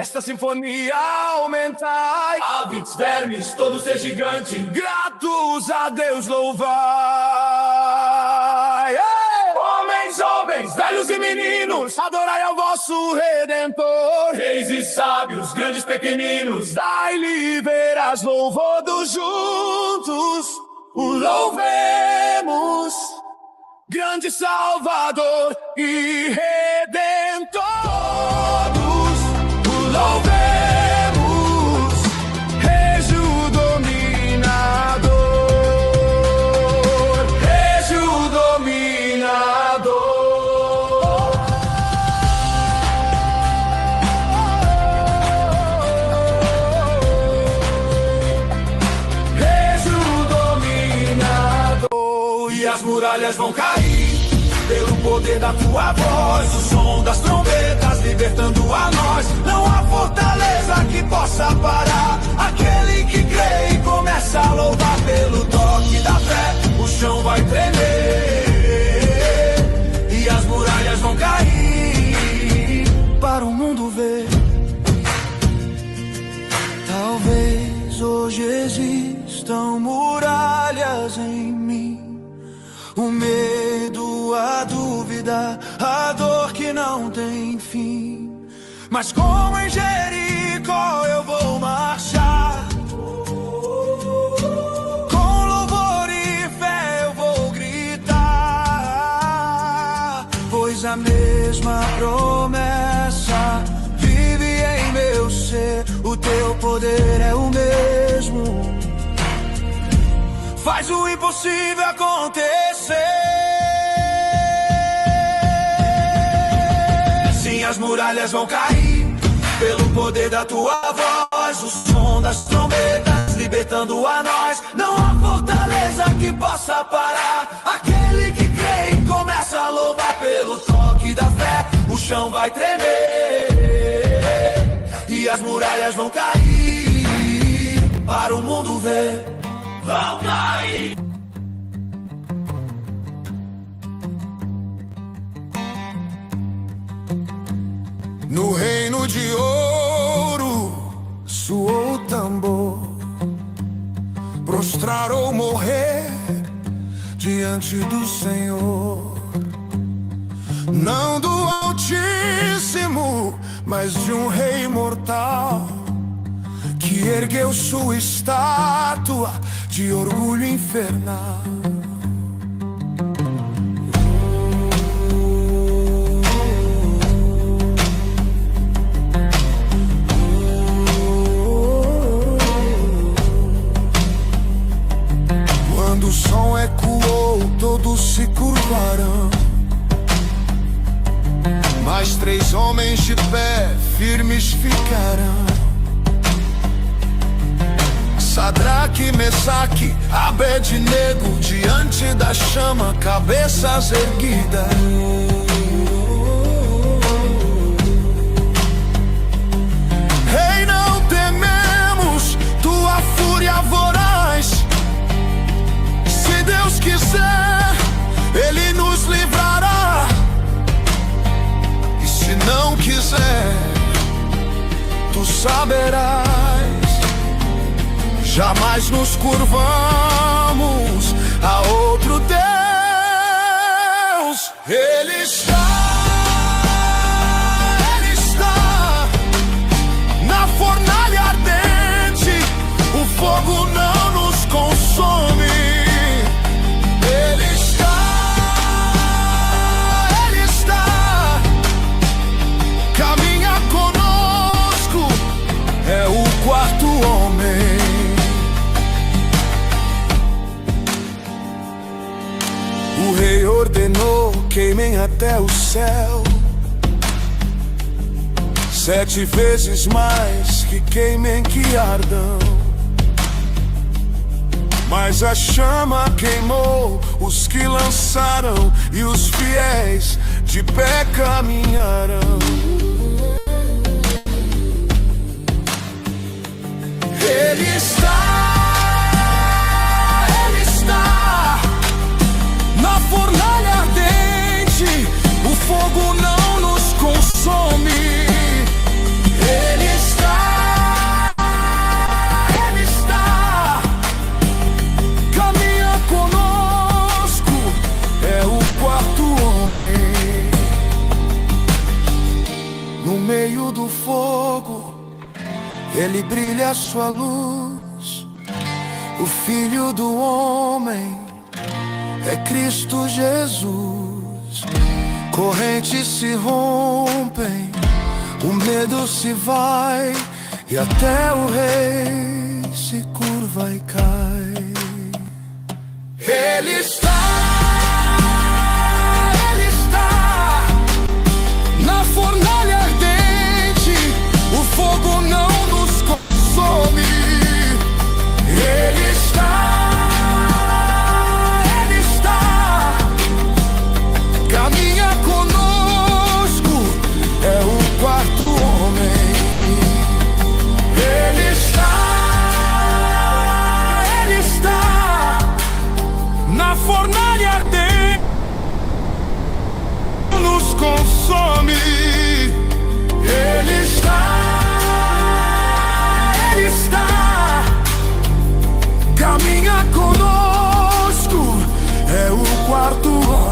esta sinfonia aumentai. Aves, vermes, todo ser gigante, Gratos a Deus louvai. homens, Velhos e meninos, adorai ao vosso Redentor. reis e sábios, grandes, pequeninos, Dai-lhe veras louvados juntos, o louvemos, grande Salvador e Redentor. Todos o louvemos, Régio Dominador, Régio Dominador. Régio Dominador. e as muralhas vão cair pelo poder da tua voz. O som das trombetas libertando a nós. Não há fortaleza que possa parar aquele que crê e começa a louvar. Pelo toque da fé, o chão vai tremer e as muralhas vão cair para o mundo ver. Talvez hoje existam muralhas em mim, o medo, a dúvida, a dor que não tem fim. Mas como em Jericó eu vou marchar, com louvor e fé eu vou gritar, pois a mesma promessa vive em meu ser. O teu poder é o mesmo, faz o impossível acontecer. Sim, as muralhas vão cair pelo poder da tua voz. O som das trombetas libertando a nós. Não há fortaleza que possa parar aquele que crê e começa a louvar. Pelo toque da fé, o chão vai tremer e as muralhas vão cair para o mundo ver. Vão cair. No reino de ouro soou o tambor, prostrar ou morrer diante do Senhor. Não do Altíssimo, mas de um rei mortal que ergueu sua estátua de orgulho infernal. Quando o som ecoou, todos se curvarão, mas 3 homens de pé firmes ficarão: Sadraque, Mesaque, Abednego, diante da chama, cabeças erguidas. Rei, não tememos tua fúria voraz. Se Deus quiser, Ele nos livrará. E se não quiser, tu saberás. Jamais nos curvamos a outro Deus. Ele está na fornalha ardente. O fogo não nos consome. Ele está, caminha conosco. É o 4º homem. O rei ordenou, queimem até o céu, 7 vezes mais que queimem, que ardam. Mas a chama queimou os que lançaram, e os fiéis de pé caminharão. Ele está na fornalha ardente. O fogo não nos consome. Ele fogo, ele brilha a sua luz. O Filho do Homem é Cristo Jesus. Correntes se rompem, o medo se vai, e até o rei se curva e cai. Ele está na fornalha ardente, o fogo não nos consome. Ele está, caminha conosco, é o quarto homem. Ele está na fornalha ardente, nos consome. Ele está, caminha conosco, é o quarto homem.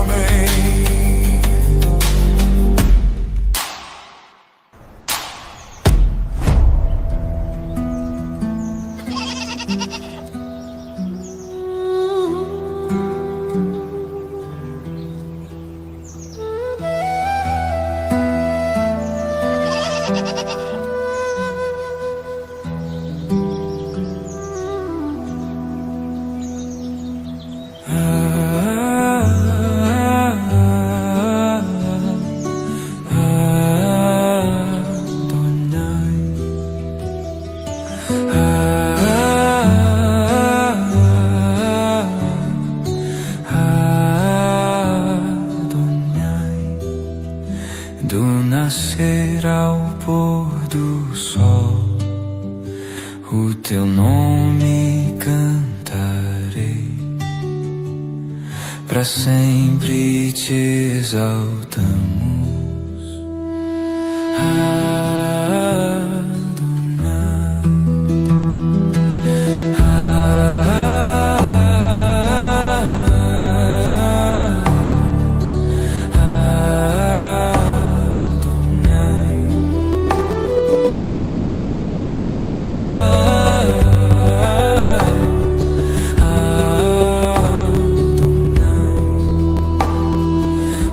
Do nascer ao pôr do sol, o teu nome cantarei, para sempre te exaltamos.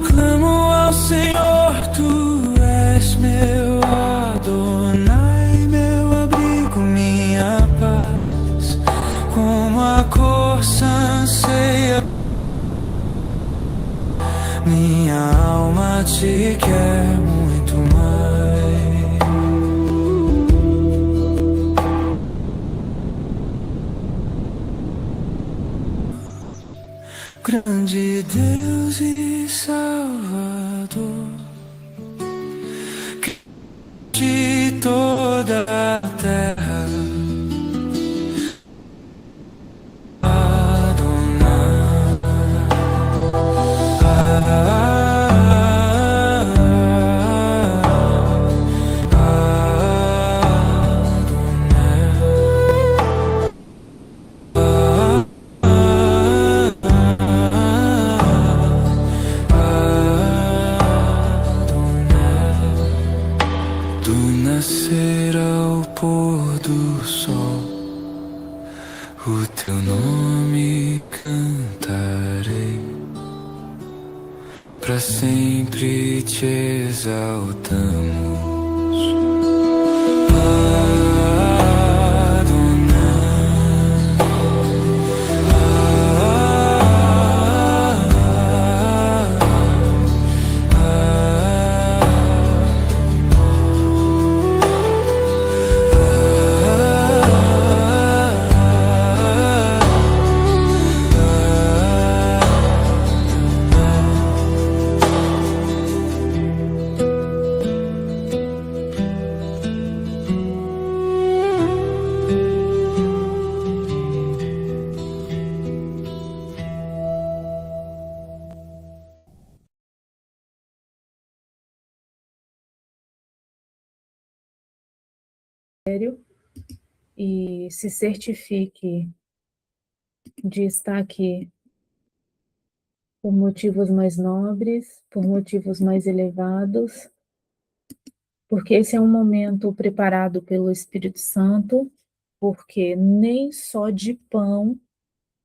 Clamo ao Senhor, tu és meu Adonai, meu abrigo, minha paz. Como a corça anseia, minha alma te quer muito mais. Grande Deus e Salvador, de toda a terra, Adonai, do nascer ao pôr do sol, o teu nome cantarei, para sempre te exaltamos. E se certifique de estar aqui por motivos mais nobres, por motivos mais elevados, porque esse é um momento preparado pelo Espírito Santo, porque nem só de pão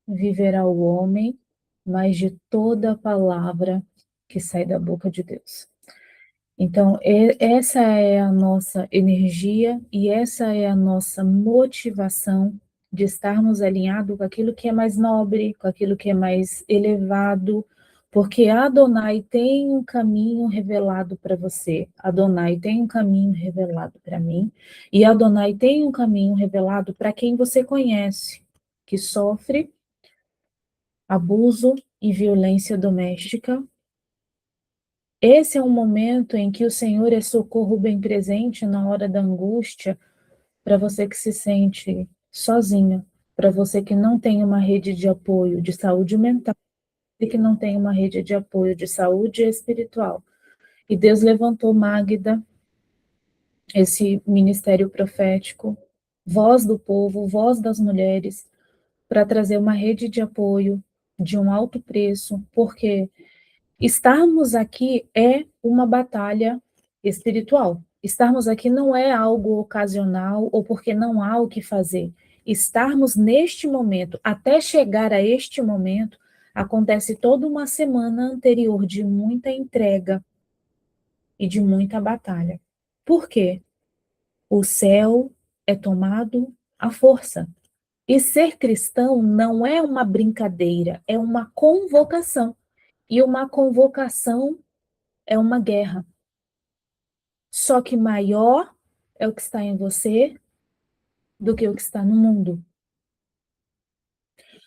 viverá o homem, mas de toda a palavra que sai da boca de Deus. Então, essa é a nossa energia e essa é a nossa motivação de estarmos alinhados com aquilo que é mais nobre, com aquilo que é mais elevado, porque Adonai tem um caminho revelado para você, Adonai tem um caminho revelado para mim, e Adonai tem um caminho revelado para quem você conhece, que sofre abuso e violência doméstica. Esse é um momento em que o Senhor é socorro bem presente na hora da angústia, para você que se sente sozinha, para você que não tem uma rede de apoio de saúde mental e que não tem uma rede de apoio de saúde espiritual. E Deus levantou Magda, esse ministério profético, voz do povo, voz das mulheres, para trazer uma rede de apoio de um alto preço, porque estarmos aqui é uma batalha espiritual. Estarmos aqui não é algo ocasional ou porque não há o que fazer. Estarmos neste momento, até chegar a este momento, acontece toda uma semana anterior de muita entrega e de muita batalha. Por quê? O céu é tomado à força. E ser cristão não é uma brincadeira, é uma convocação. E uma convocação é uma guerra. Só que maior é o que está em você do que o que está no mundo.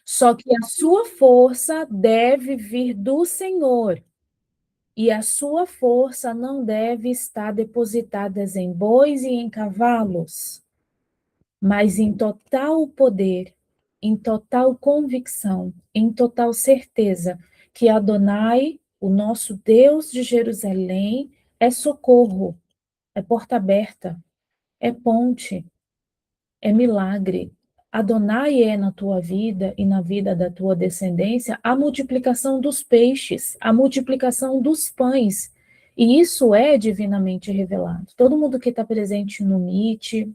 Só que a sua força deve vir do Senhor. E a sua força não deve estar depositada em bois e em cavalos, mas em total poder, em total convicção, em total certeza que Adonai, o nosso Deus de Jerusalém, é socorro, é porta aberta, é ponte, é milagre. Adonai é na tua vida e na vida da tua descendência a multiplicação dos peixes, a multiplicação dos pães. E isso é divinamente revelado. Todo mundo que está presente no Meet,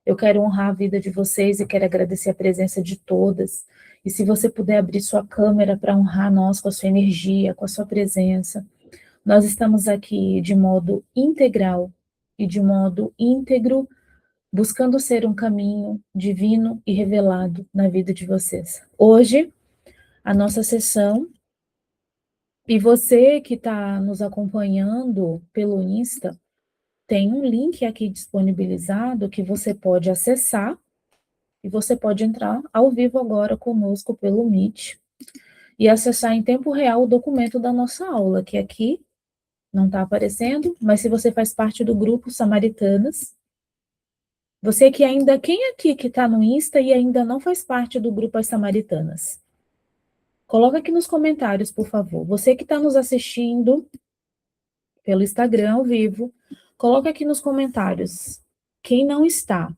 eu quero honrar a vida de vocês e quero agradecer a presença de todas. E se você puder abrir sua câmera para honrar nós com a sua energia, com a sua presença. Nós estamos aqui de modo integral e de modo íntegro, buscando ser um caminho divino e revelado na vida de vocês. Hoje, a nossa sessão, e você que está nos acompanhando pelo Insta, tem um link aqui disponibilizado que você pode acessar e você pode entrar ao vivo agora conosco pelo Meet e acessar em tempo real o documento da nossa aula, que aqui não está aparecendo, mas se você faz parte do grupo Samaritanas, você que ainda, quem aqui que está no Insta e ainda não faz parte do grupo As Samaritanas? Coloca aqui nos comentários, por favor. Você que está nos assistindo pelo Instagram ao vivo, coloca aqui nos comentários. Quem não está?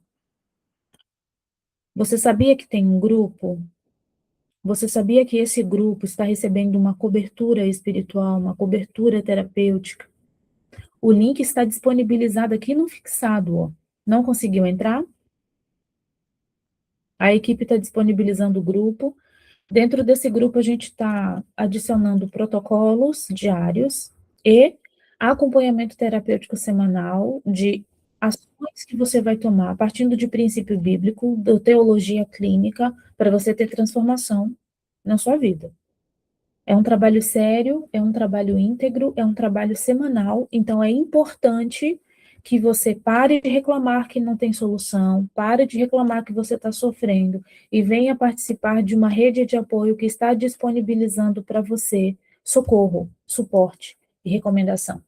Você sabia que tem um grupo? Você sabia que esse grupo está recebendo uma cobertura espiritual, uma cobertura terapêutica? O link está disponibilizado aqui no fixado, ó. Não conseguiu entrar? A equipe está disponibilizando o grupo. Dentro desse grupo, a gente está adicionando protocolos diários e acompanhamento terapêutico semanal de ações que você vai tomar, partindo de princípio bíblico, da teologia clínica, para você ter transformação na sua vida. É um trabalho sério, é um trabalho íntegro, é um trabalho semanal, então é importante que você pare de reclamar que não tem solução, pare de reclamar que você está sofrendo e venha participar de uma rede de apoio que está disponibilizando para você socorro, suporte e recomendação.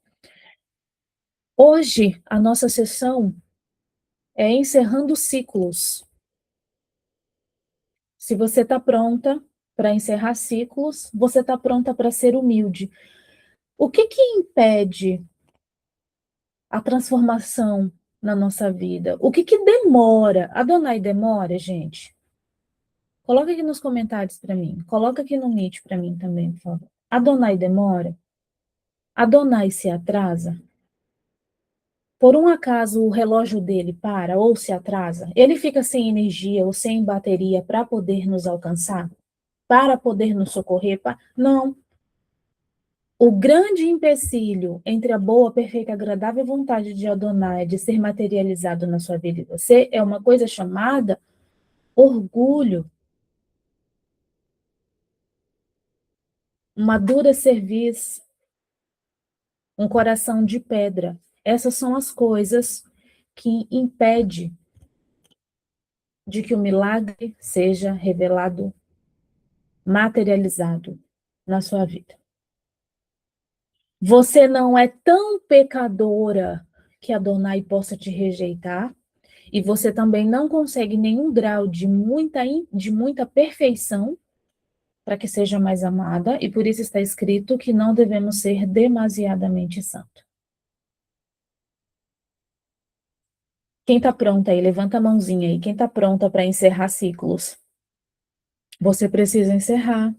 Hoje, a nossa sessão é encerrando ciclos. Se você está pronta para encerrar ciclos, você está pronta para ser humilde. O que impede a transformação na nossa vida? O que demora? Adonai demora, gente? Coloca aqui nos comentários para mim. Coloca aqui no Meet para mim também, por favor. Adonai demora? Adonai se atrasa? por um acaso o relógio dele para ou se atrasa, ele fica sem energia ou sem bateria para poder nos alcançar, para poder nos socorrer? Não. O grande empecilho entre a boa, perfeita, agradável vontade de Adonai de ser materializado na sua vida e você é uma coisa chamada orgulho, uma dura cerviz, um coração de pedra. Essas são as coisas que impedem de que o milagre seja revelado, materializado na sua vida. Você não é tão pecadora que Adonai possa te rejeitar, e você também não consegue nenhum grau de muita perfeição para que seja mais amada, e por isso está escrito que não devemos ser demasiadamente santo. Quem está pronta aí? Levanta a mãozinha aí. Quem está pronta para encerrar ciclos? Você precisa encerrar.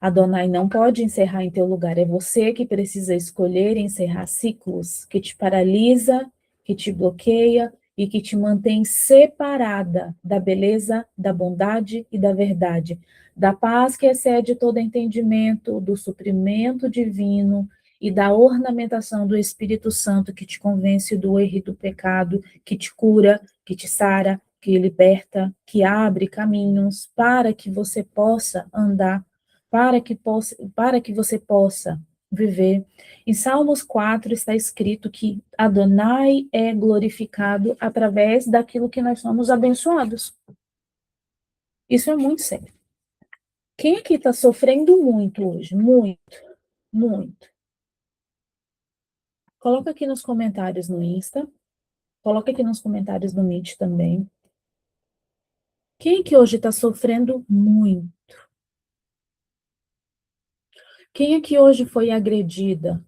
Adonai não pode encerrar em teu lugar. É você que precisa escolher encerrar ciclos que te paralisa, que te bloqueia e que te mantém separada da beleza, da bondade e da verdade, da paz que excede todo entendimento, do suprimento divino e da ornamentação do Espírito Santo que te convence do erro e do pecado, que te cura, que te sara, que liberta, que abre caminhos para que você possa andar, para que você possa viver. Em Salmos 4 está escrito que Adonai é glorificado através daquilo que nós somos abençoados. Isso é muito sério. Quem aqui está sofrendo muito hoje? Muito, muito. Coloca aqui nos comentários no Insta. Coloca aqui nos comentários do Meet também. Quem aqui hoje está sofrendo muito? Quem aqui hoje foi agredida?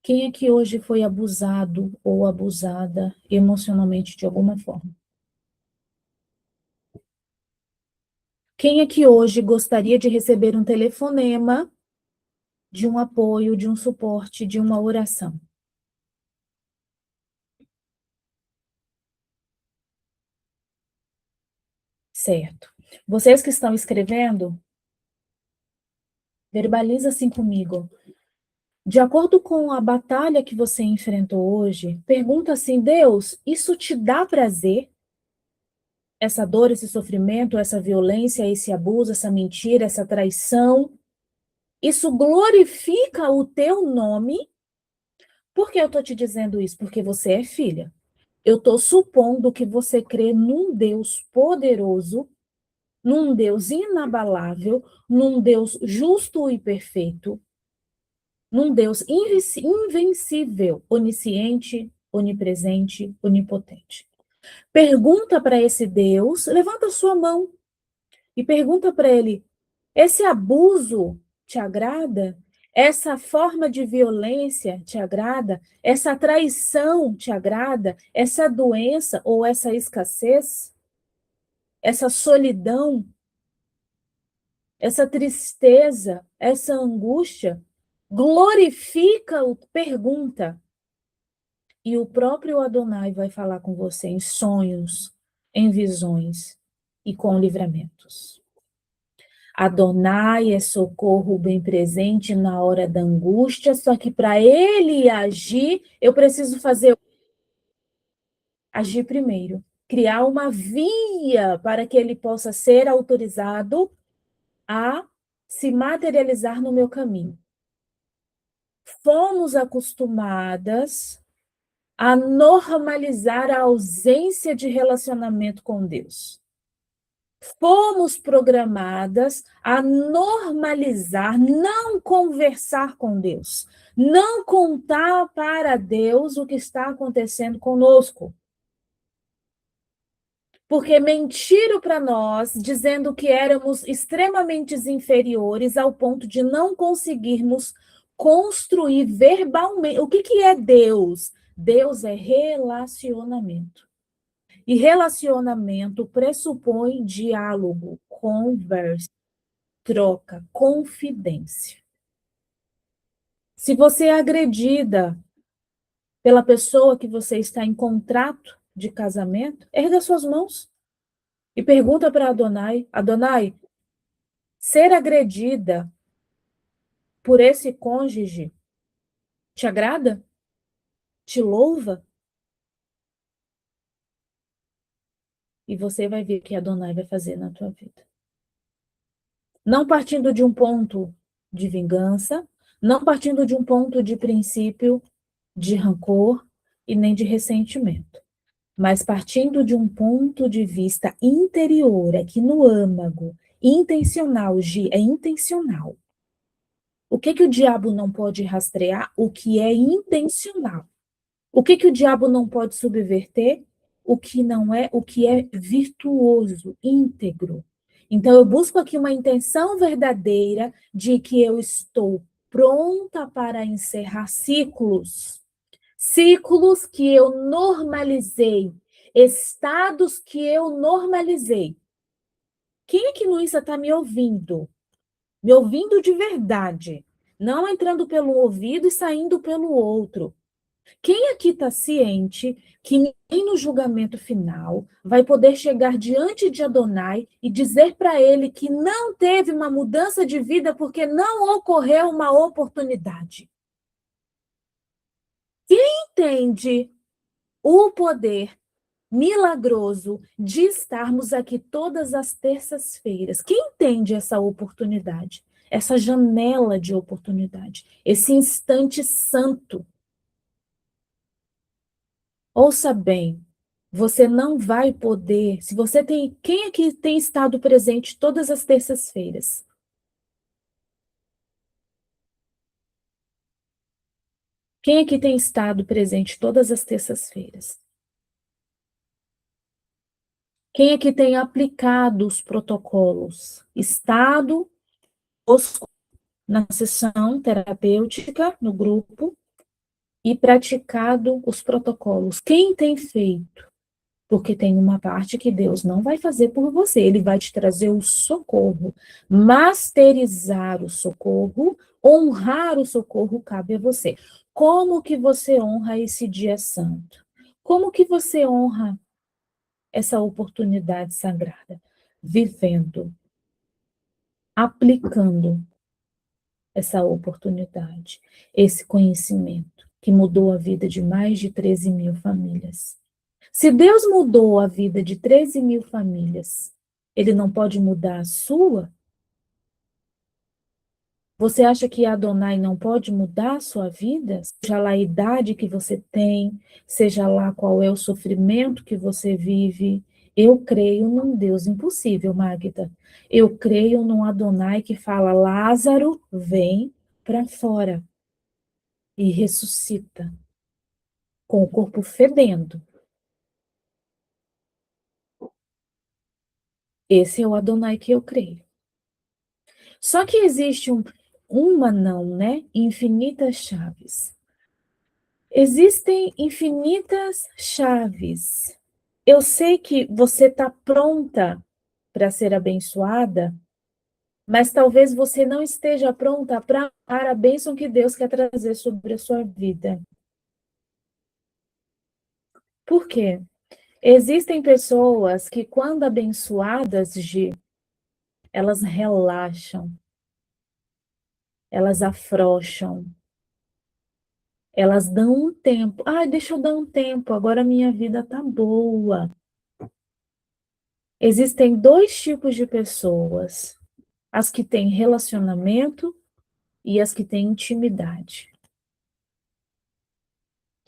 Quem aqui hoje foi abusado ou abusada emocionalmente de alguma forma? Quem aqui hoje gostaria de receber um telefonema de um apoio, de um suporte, de uma oração? Certo. Vocês que estão escrevendo, verbaliza assim comigo. De acordo com a batalha que você enfrentou hoje, pergunta assim: Deus, isso te dá prazer? Essa dor, esse sofrimento, essa violência, esse abuso, essa mentira, essa traição, isso glorifica o teu nome? Por que eu estou te dizendo isso? Porque você é filha. Eu estou supondo que você crê num Deus poderoso, num Deus inabalável, num Deus justo e perfeito, num Deus invencível, onisciente, onipresente, onipotente. Pergunta para esse Deus, levanta sua mão e pergunta para ele: esse abuso te agrada? Essa forma de violência te agrada? Essa traição te agrada? Essa doença ou essa escassez? Essa solidão? Essa tristeza? Essa angústia? Glorifica o pergunta. E o próprio Adonai vai falar com você em sonhos, em visões e com livramentos. Adonai é socorro bem presente na hora da angústia, só que para ele agir, eu preciso agir primeiro, criar uma via para que ele possa ser autorizado a se materializar no meu caminho. Fomos acostumadas a normalizar a ausência de relacionamento com Deus. Fomos programadas a normalizar, não conversar com Deus, não contar para Deus o que está acontecendo conosco. Porque mentiram para nós, dizendo que éramos extremamente inferiores ao ponto de não conseguirmos construir verbalmente. O que é Deus? Deus é relacionamento. E relacionamento pressupõe diálogo, conversa, troca, confidência. Se você é agredida pela pessoa que você está em contrato de casamento, erga suas mãos e pergunta para Adonai: Adonai, ser agredida por esse cônjuge te agrada? Te louva? E você vai ver o que Adonai vai fazer na tua vida. Não partindo de um ponto de vingança, não partindo de um ponto de princípio de rancor e nem de ressentimento, mas partindo de um ponto de vista interior, aqui no âmago, intencional, Gi, é intencional. O que o diabo não pode rastrear? O que é intencional. O que o diabo não pode subverter? O que não é, o que é virtuoso, íntegro. Então, eu busco aqui uma intenção verdadeira de que eu estou pronta para encerrar ciclos. Ciclos que eu normalizei. Estados que eu normalizei. Quem é que não está me ouvindo? Me ouvindo de verdade. Não entrando pelo ouvido e saindo pelo outro. Quem aqui está ciente que nem no julgamento final vai poder chegar diante de Adonai e dizer para ele que não teve uma mudança de vida porque não ocorreu uma oportunidade? Quem entende o poder milagroso de estarmos aqui todas as terças-feiras? Quem entende essa oportunidade? Essa janela de oportunidade, esse instante santo. Ouça bem, você não vai poder, se você tem, quem aqui tem estado presente todas as terças-feiras? Quem aqui tem estado presente todas as terças-feiras? Quem aqui tem aplicado os protocolos? Estado na sessão terapêutica, no grupo, e praticado os protocolos. Quem tem feito? Porque tem uma parte que Deus não vai fazer por você, Ele vai te trazer o socorro. Masterizar o socorro, honrar o socorro cabe a você. Como que você honra esse dia santo? Como que você honra essa oportunidade sagrada? Vivendo, aplicando essa oportunidade, esse conhecimento que mudou a vida de mais de 13 mil famílias. Se Deus mudou a vida de 13 mil famílias, Ele não pode mudar a sua? Você acha que Adonai não pode mudar a sua vida? Seja lá a idade que você tem, seja lá qual é o sofrimento que você vive. Eu creio num Deus impossível, Magda. Eu creio num Adonai que fala: Lázaro, vem para fora. E ressuscita, com o corpo fedendo. Esse é o Adonai que eu creio. Só que existe uma não, né? Infinitas chaves. Existem infinitas chaves. Eu sei que você está pronta para ser abençoada, mas talvez você não esteja pronta para a bênção que Deus quer trazer sobre a sua vida. Por quê? Existem pessoas que, quando abençoadas, elas relaxam, elas afrouxam, elas dão um tempo. Ah, deixa eu dar um tempo, agora minha vida tá boa. Existem dois tipos de pessoas: as que têm relacionamento e as que têm intimidade.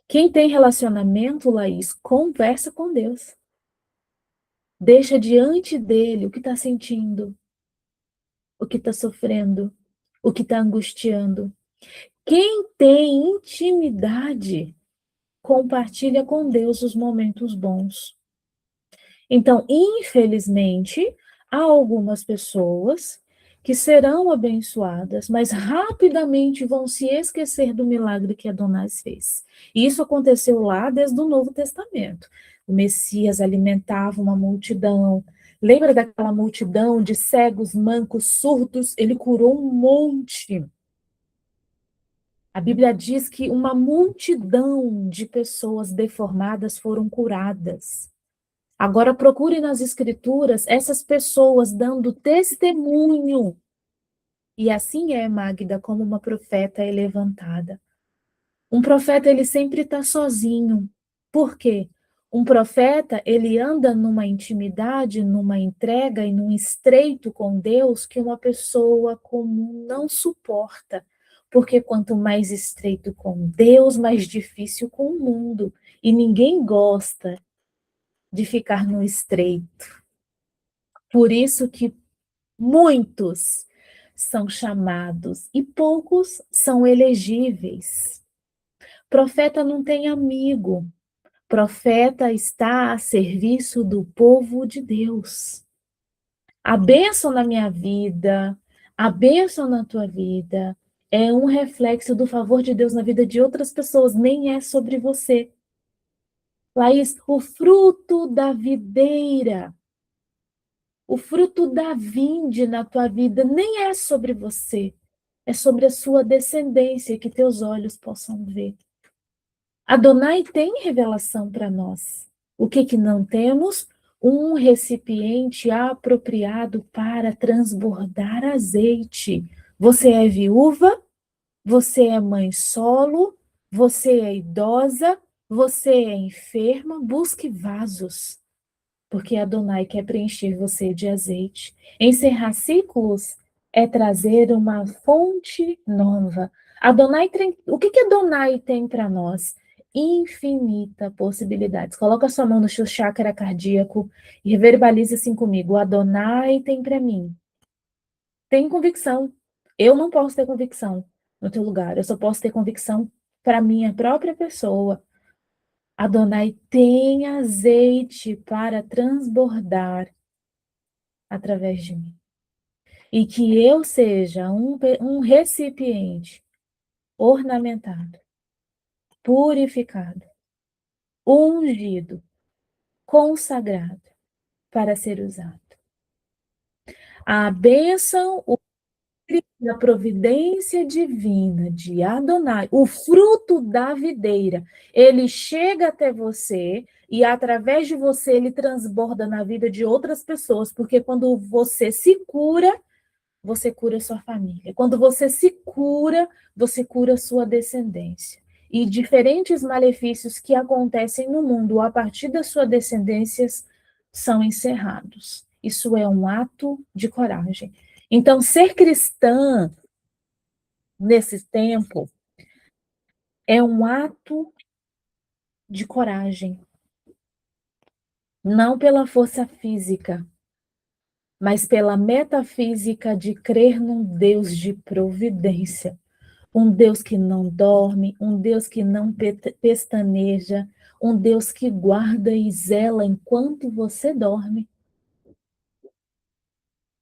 Quem tem relacionamento, Laís, conversa com Deus. Deixa diante dele o que está sentindo, o que está sofrendo, o que está angustiando. Quem tem intimidade, compartilha com Deus os momentos bons. Então, infelizmente, há algumas pessoas que serão abençoadas, mas rapidamente vão se esquecer do milagre que Adonai fez. E isso aconteceu lá desde o Novo Testamento. O Messias alimentava uma multidão. Lembra daquela multidão de cegos, mancos, surdos? Ele curou um monte. A Bíblia diz que uma multidão de pessoas deformadas foram curadas. Agora procure nas Escrituras essas pessoas dando testemunho. E assim é, Magda, como uma profeta é levantada. Um profeta, ele sempre está sozinho. Por quê? Um profeta, ele anda numa intimidade, numa entrega e num estreito com Deus que uma pessoa comum não suporta. Porque quanto mais estreito com Deus, mais difícil com o mundo. E ninguém gosta de ficar no estreito. Por isso que muitos são chamados e poucos são elegíveis. Profeta não tem amigo. Profeta está a serviço do povo de Deus. A bênção na minha vida, a bênção na tua vida, é um reflexo do favor de Deus na vida de outras pessoas, nem é sobre você. Laís, o fruto da videira, o fruto da vinde na tua vida nem é sobre você, é sobre a sua descendência que teus olhos possam ver. Adonai tem revelação para nós. O que que não temos? Um recipiente apropriado para transbordar azeite. Você é viúva? Você é mãe solo? Você é idosa? Você é enferma? Busque vasos, porque Adonai quer preencher você de azeite. Encerrar ciclos é trazer uma fonte nova. Adonai o que que Adonai tem para nós? Infinita possibilidades. Coloca sua mão no seu chakra cardíaco e verbaliza assim comigo. Adonai tem para mim. Tem convicção. Eu não posso ter convicção no teu lugar. Eu só posso ter convicção para minha própria pessoa. Adonai tem azeite para transbordar através de mim. E que eu seja um recipiente ornamentado, purificado, ungido, consagrado para ser usado. A bênção, a providência divina de Adonai, o fruto da videira, ele chega até você e através de você ele transborda na vida de outras pessoas, porque quando você se cura, você cura sua família. Quando você se cura, você cura sua descendência. E diferentes malefícios que acontecem no mundo a partir da sua descendência são encerrados. Isso é um ato de coragem. Então, ser cristã nesse tempo é um ato de coragem. Não pela força física, mas pela metafísica de crer num Deus de providência. Um Deus que não dorme, um Deus que não pestaneja, um Deus que guarda e zela enquanto você dorme.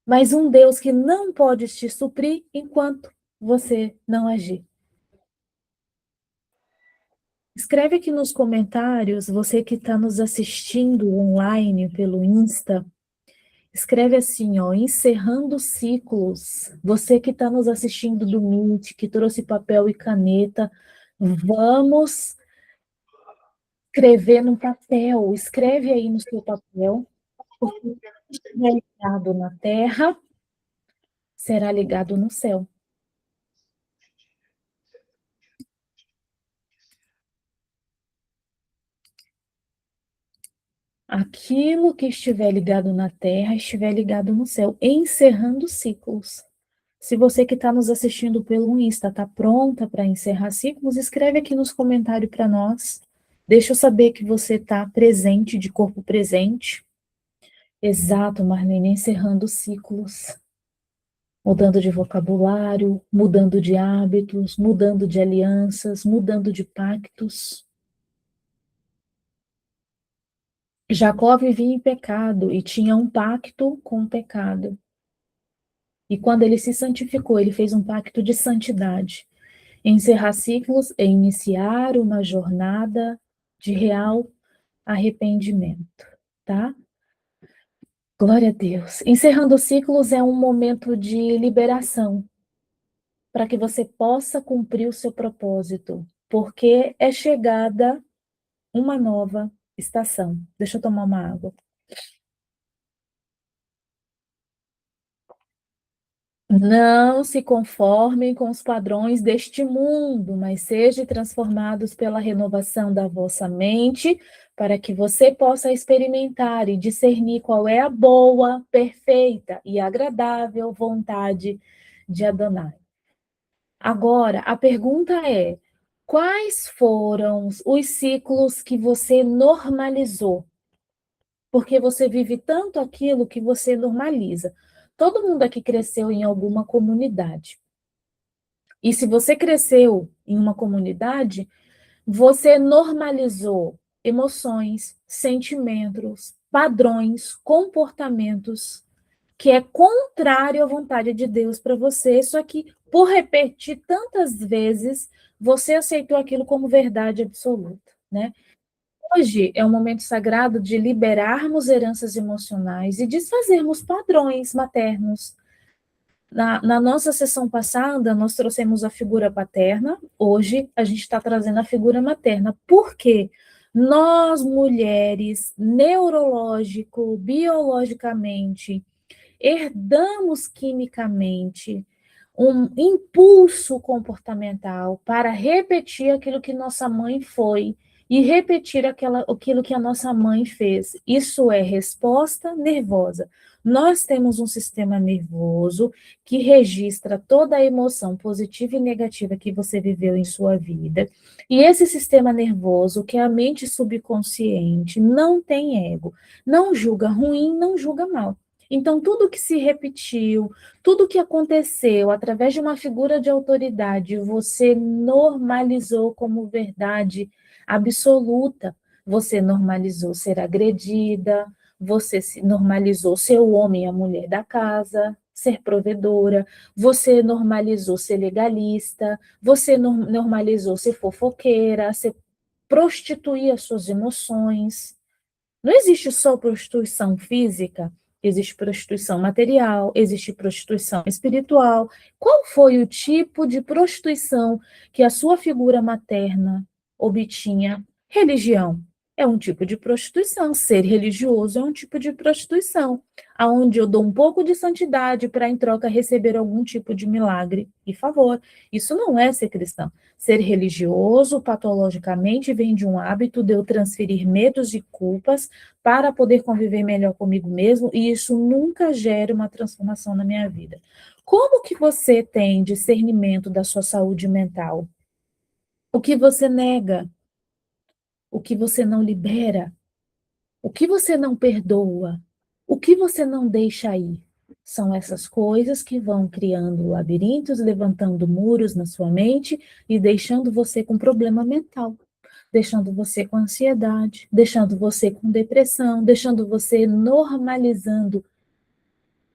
Mas um Deus que não pode te suprir enquanto você não agir. Escreve aqui nos comentários, você que está nos assistindo online pelo Insta, escreve assim, ó, encerrando ciclos. Você que está nos assistindo do Meet, que trouxe papel e caneta, vamos escrever no papel. Escreve aí no seu papel, porque o que estiver ligado na terra será ligado no céu. Aquilo que estiver ligado na terra, estiver ligado no céu, encerrando ciclos. Se você que está nos assistindo pelo Insta está pronta para encerrar ciclos, escreve aqui nos comentários para nós. Deixa eu saber que você está presente, de corpo presente. Exato, Marlene, encerrando ciclos. Mudando de vocabulário, mudando de hábitos, mudando de alianças, mudando de pactos. Jacó vivia em pecado e tinha um pacto com o pecado. E quando ele se santificou, ele fez um pacto de santidade. Encerrar ciclos é iniciar uma jornada de real arrependimento, tá? Glória a Deus. Encerrando ciclos é um momento de liberação. para que você possa cumprir o seu propósito, porque é chegada uma nova estação. Deixa eu tomar uma água. Não se conformem com os padrões deste mundo, mas sejam transformados pela renovação da vossa mente, para que você possa experimentar e discernir qual é a boa, perfeita e agradável vontade de Adonai. Agora, a pergunta é: quais foram os ciclos que você normalizou? Porque você vive tanto aquilo que você normaliza. Todo mundo aqui cresceu em alguma comunidade. E se você cresceu em uma comunidade, você normalizou emoções, sentimentos, padrões, comportamentos que é contrário à vontade de Deus para você, só que por repetir tantas vezes, você aceitou aquilo como verdade absoluta, né? Hoje é um momento sagrado de liberarmos heranças emocionais e desfazermos padrões maternos. Na nossa sessão passada, nós trouxemos a figura paterna, hoje a gente está trazendo a figura materna. Por quê? Nós, mulheres, neurológico, biologicamente, herdamos quimicamente um impulso comportamental para repetir aquilo que nossa mãe foi e repetir aquilo que a nossa mãe fez. Isso é resposta nervosa. Nós temos um sistema nervoso que registra toda a emoção positiva e negativa que você viveu em sua vida. E esse sistema nervoso, que é a mente subconsciente, não tem ego, não julga ruim, não julga mal. Então, tudo que se repetiu, tudo que aconteceu através de uma figura de autoridade, você normalizou como verdade absoluta. Você normalizou ser agredida, você normalizou ser o homem e a mulher da casa, ser provedora, você normalizou ser legalista, você normalizou ser fofoqueira, ser prostituir as suas emoções. Não existe só prostituição física, existe prostituição material, existe prostituição espiritual. Qual foi o tipo de prostituição que a sua figura materna obtinha? Religião é um tipo de prostituição, ser religioso é um tipo de prostituição, aonde eu dou um pouco de santidade para em troca receber algum tipo de milagre e favor. Isso não é ser cristão. Ser religioso, patologicamente, vem de um hábito de eu transferir medos e culpas para poder conviver melhor comigo mesmo, e isso nunca gera uma transformação na minha vida. Como que você tem discernimento da sua saúde mental? O que você nega? O que você não libera? O que você não perdoa? O que você não deixa ir? São essas coisas que vão criando labirintos, levantando muros na sua mente e deixando você com problema mental, deixando você com ansiedade, deixando você com depressão, deixando você normalizando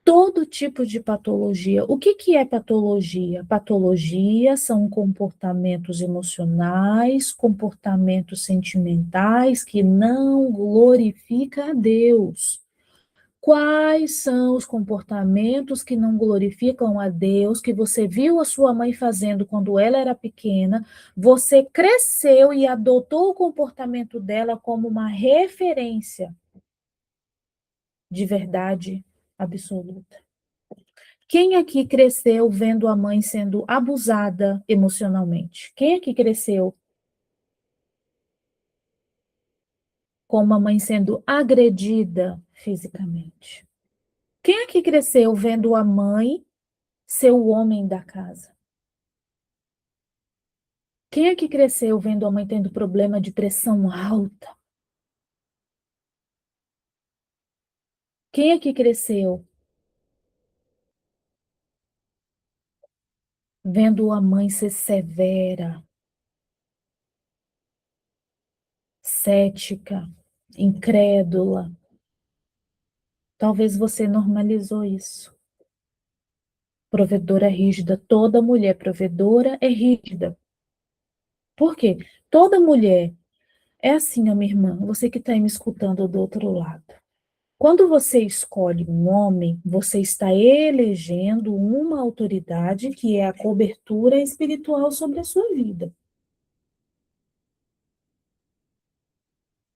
todo tipo de patologia. O que é patologia? Patologia são comportamentos emocionais, comportamentos sentimentais que não glorificam a Deus. Quais são os comportamentos que não glorificam a Deus, que você viu a sua mãe fazendo quando ela era pequena, você cresceu e adotou o comportamento dela como uma referência de verdade absoluta? Quem aqui cresceu vendo a mãe sendo abusada emocionalmente? Quem aqui cresceu com uma mãe sendo agredida fisicamente? Quem aqui cresceu vendo a mãe ser o homem da casa? Quem aqui cresceu vendo a mãe tendo problema de pressão alta? Quem aqui cresceu vendo a mãe ser severa, cética, incrédula? Talvez você normalizou isso. Provedora rígida, toda mulher provedora é rígida. Por quê? Toda mulher é assim, ó, minha irmã, você que está me escutando do outro lado. Quando você escolhe um homem, você está elegendo uma autoridade que é a cobertura espiritual sobre a sua vida.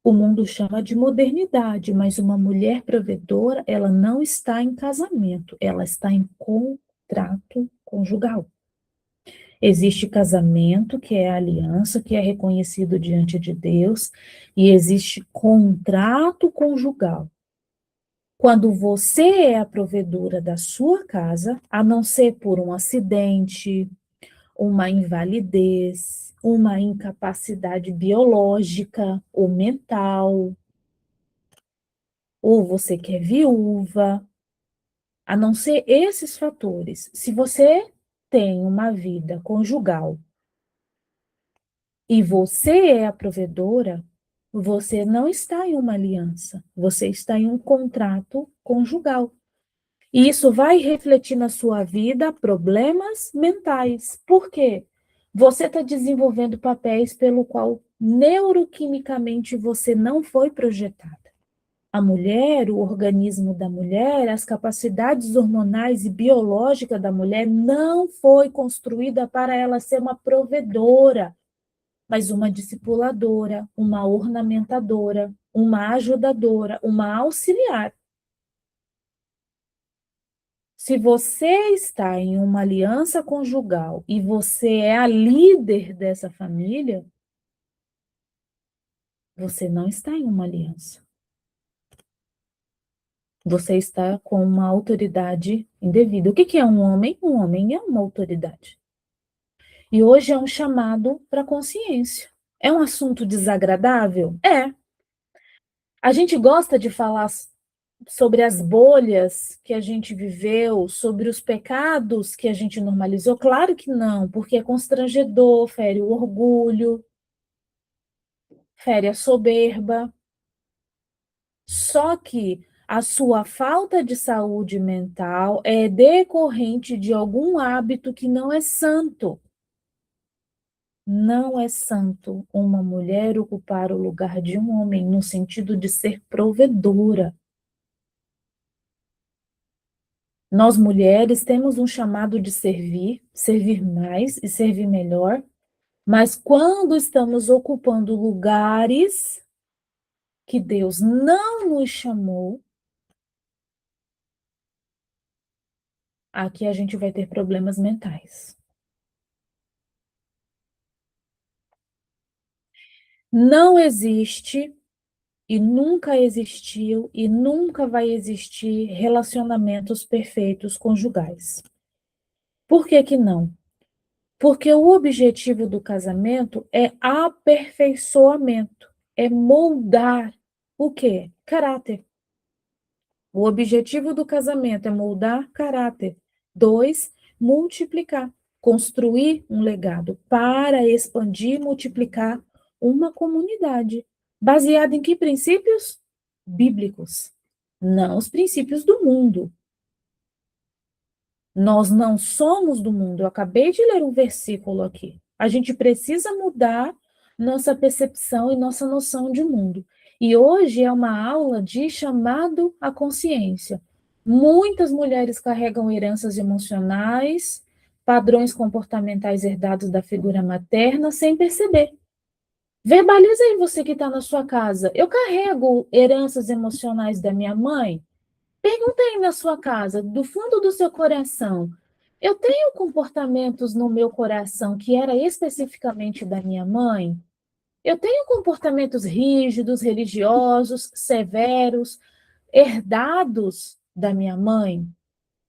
O mundo chama de modernidade, mas uma mulher provedora, ela não está em casamento, ela está em contrato conjugal. Existe casamento, que é a aliança, que é reconhecido diante de Deus, e existe contrato conjugal. Quando você é a provedora da sua casa, a não ser por um acidente, uma invalidez, uma incapacidade biológica ou mental, ou você que é viúva, a não ser esses fatores. Se você tem uma vida conjugal e você é a provedora, você não está em uma aliança, você está em um contrato conjugal. E isso vai refletir na sua vida problemas mentais. Por quê? Você está desenvolvendo papéis pelo qual neuroquimicamente você não foi projetada. A mulher, o organismo da mulher, as capacidades hormonais e biológicas da mulher não foi construída para ela ser uma provedora, mas uma discipuladora, uma ornamentadora, uma ajudadora, uma auxiliar. Se você está em uma aliança conjugal e você é a líder dessa família, você não está em uma aliança. Você está com uma autoridade indevida. O que é um homem? Um homem é uma autoridade. E hoje é um chamado para a consciência. É um assunto desagradável? É. A gente gosta de falar sobre as bolhas que a gente viveu, sobre os pecados que a gente normalizou? Claro que não, porque é constrangedor, fere o orgulho, fere a soberba. Só que a sua falta de saúde mental é decorrente de algum hábito que não é santo. Não é santo uma mulher ocupar o lugar de um homem no sentido de ser provedora. Nós mulheres temos um chamado de servir, servir mais e servir melhor, mas quando estamos ocupando lugares que Deus não nos chamou, aqui a gente vai ter problemas mentais. Não existe e nunca existiu e nunca vai existir relacionamentos perfeitos conjugais. Por que que não? Porque o objetivo do casamento é aperfeiçoamento, é moldar o quê? Caráter. O objetivo do casamento é moldar caráter. 2, multiplicar, construir um legado para expandir e multiplicar uma comunidade. Baseada em que princípios? Bíblicos, não os princípios do mundo. Nós não somos do mundo. Eu acabei de ler um versículo aqui. A gente precisa mudar nossa percepção e nossa noção de mundo. E hoje é uma aula de chamado à consciência. Muitas mulheres carregam heranças emocionais, padrões comportamentais herdados da figura materna sem perceber. Verbaliza aí você que está na sua casa. Eu carrego heranças emocionais da minha mãe? Pergunta aí na sua casa, do fundo do seu coração. Eu tenho comportamentos no meu coração que era especificamente da minha mãe? Eu tenho comportamentos rígidos, religiosos, severos, herdados da minha mãe?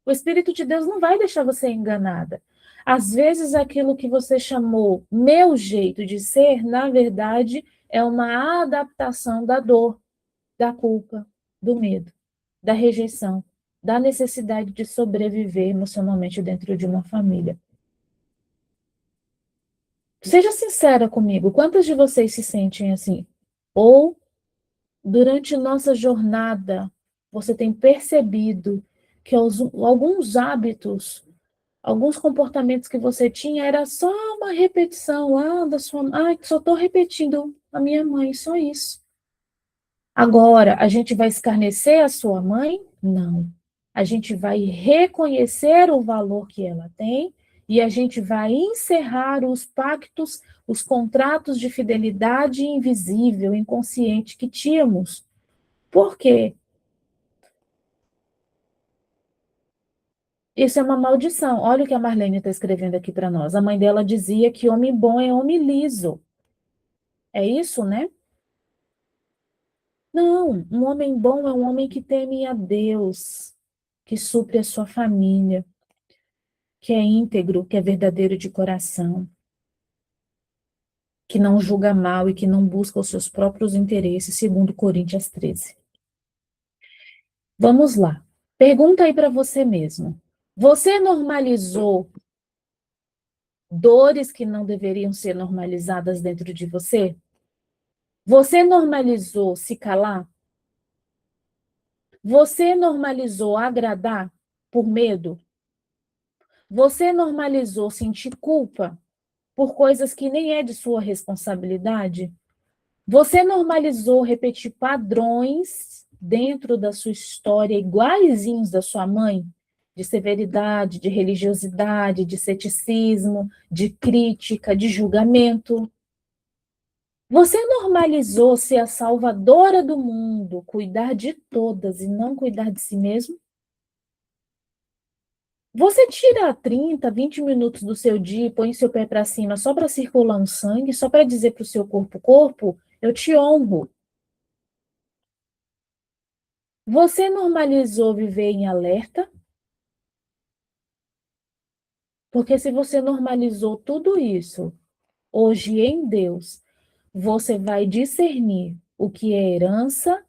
O Espírito de Deus não vai deixar você enganada. Às vezes, aquilo que você chamou meu jeito de ser, na verdade, é uma adaptação da dor, da culpa, do medo, da rejeição, da necessidade de sobreviver emocionalmente dentro de uma família. Seja sincera comigo, quantas de vocês se sentem assim? Ou, durante nossa jornada, você tem percebido que alguns hábitos, alguns comportamentos que você tinha era só uma repetição lá da sua mãe. Só estou repetindo a minha mãe, só isso. Agora, a gente vai escarnecer a sua mãe? Não. A gente vai reconhecer o valor que ela tem e a gente vai encerrar os pactos, os contratos de fidelidade invisível, inconsciente que tínhamos. Por quê? Isso é uma maldição. Olha o que a Marlene está escrevendo aqui para nós. A mãe dela dizia que homem bom é homem liso. É isso, né? Não, um homem bom é um homem que teme a Deus, que supre a sua família, que é íntegro, que é verdadeiro de coração, que não julga mal e que não busca os seus próprios interesses, segundo Coríntios 13. Vamos lá. Pergunta aí para você mesmo. Você normalizou dores que não deveriam ser normalizadas dentro de você? Você normalizou se calar? Você normalizou agradar por medo? Você normalizou sentir culpa por coisas que nem é de sua responsabilidade? Você normalizou repetir padrões dentro da sua história iguaizinhos da sua mãe? De severidade, de religiosidade, de ceticismo, de crítica, de julgamento? Você normalizou ser a salvadora do mundo, cuidar de todas e não cuidar de si mesmo? Você tira 30, 20 minutos do seu dia e põe seu pé para cima só para circular um sangue, só para dizer para o seu corpo, eu te honro. Você normalizou viver em alerta? Porque se você normalizou tudo isso, hoje em Deus, você vai discernir o que é herança,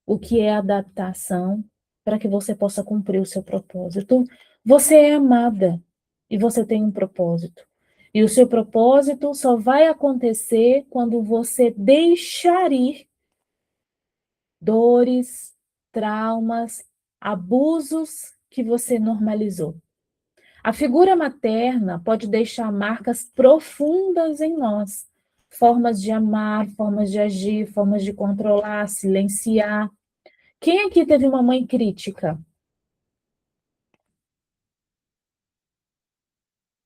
o que é adaptação, para que você possa cumprir o seu propósito. Você é amada e você tem um propósito. E o seu propósito só vai acontecer quando você deixar ir dores, traumas, abusos que você normalizou. A figura materna pode deixar marcas profundas em nós, formas de amar, formas de agir, formas de controlar, silenciar. Quem aqui teve uma mãe crítica?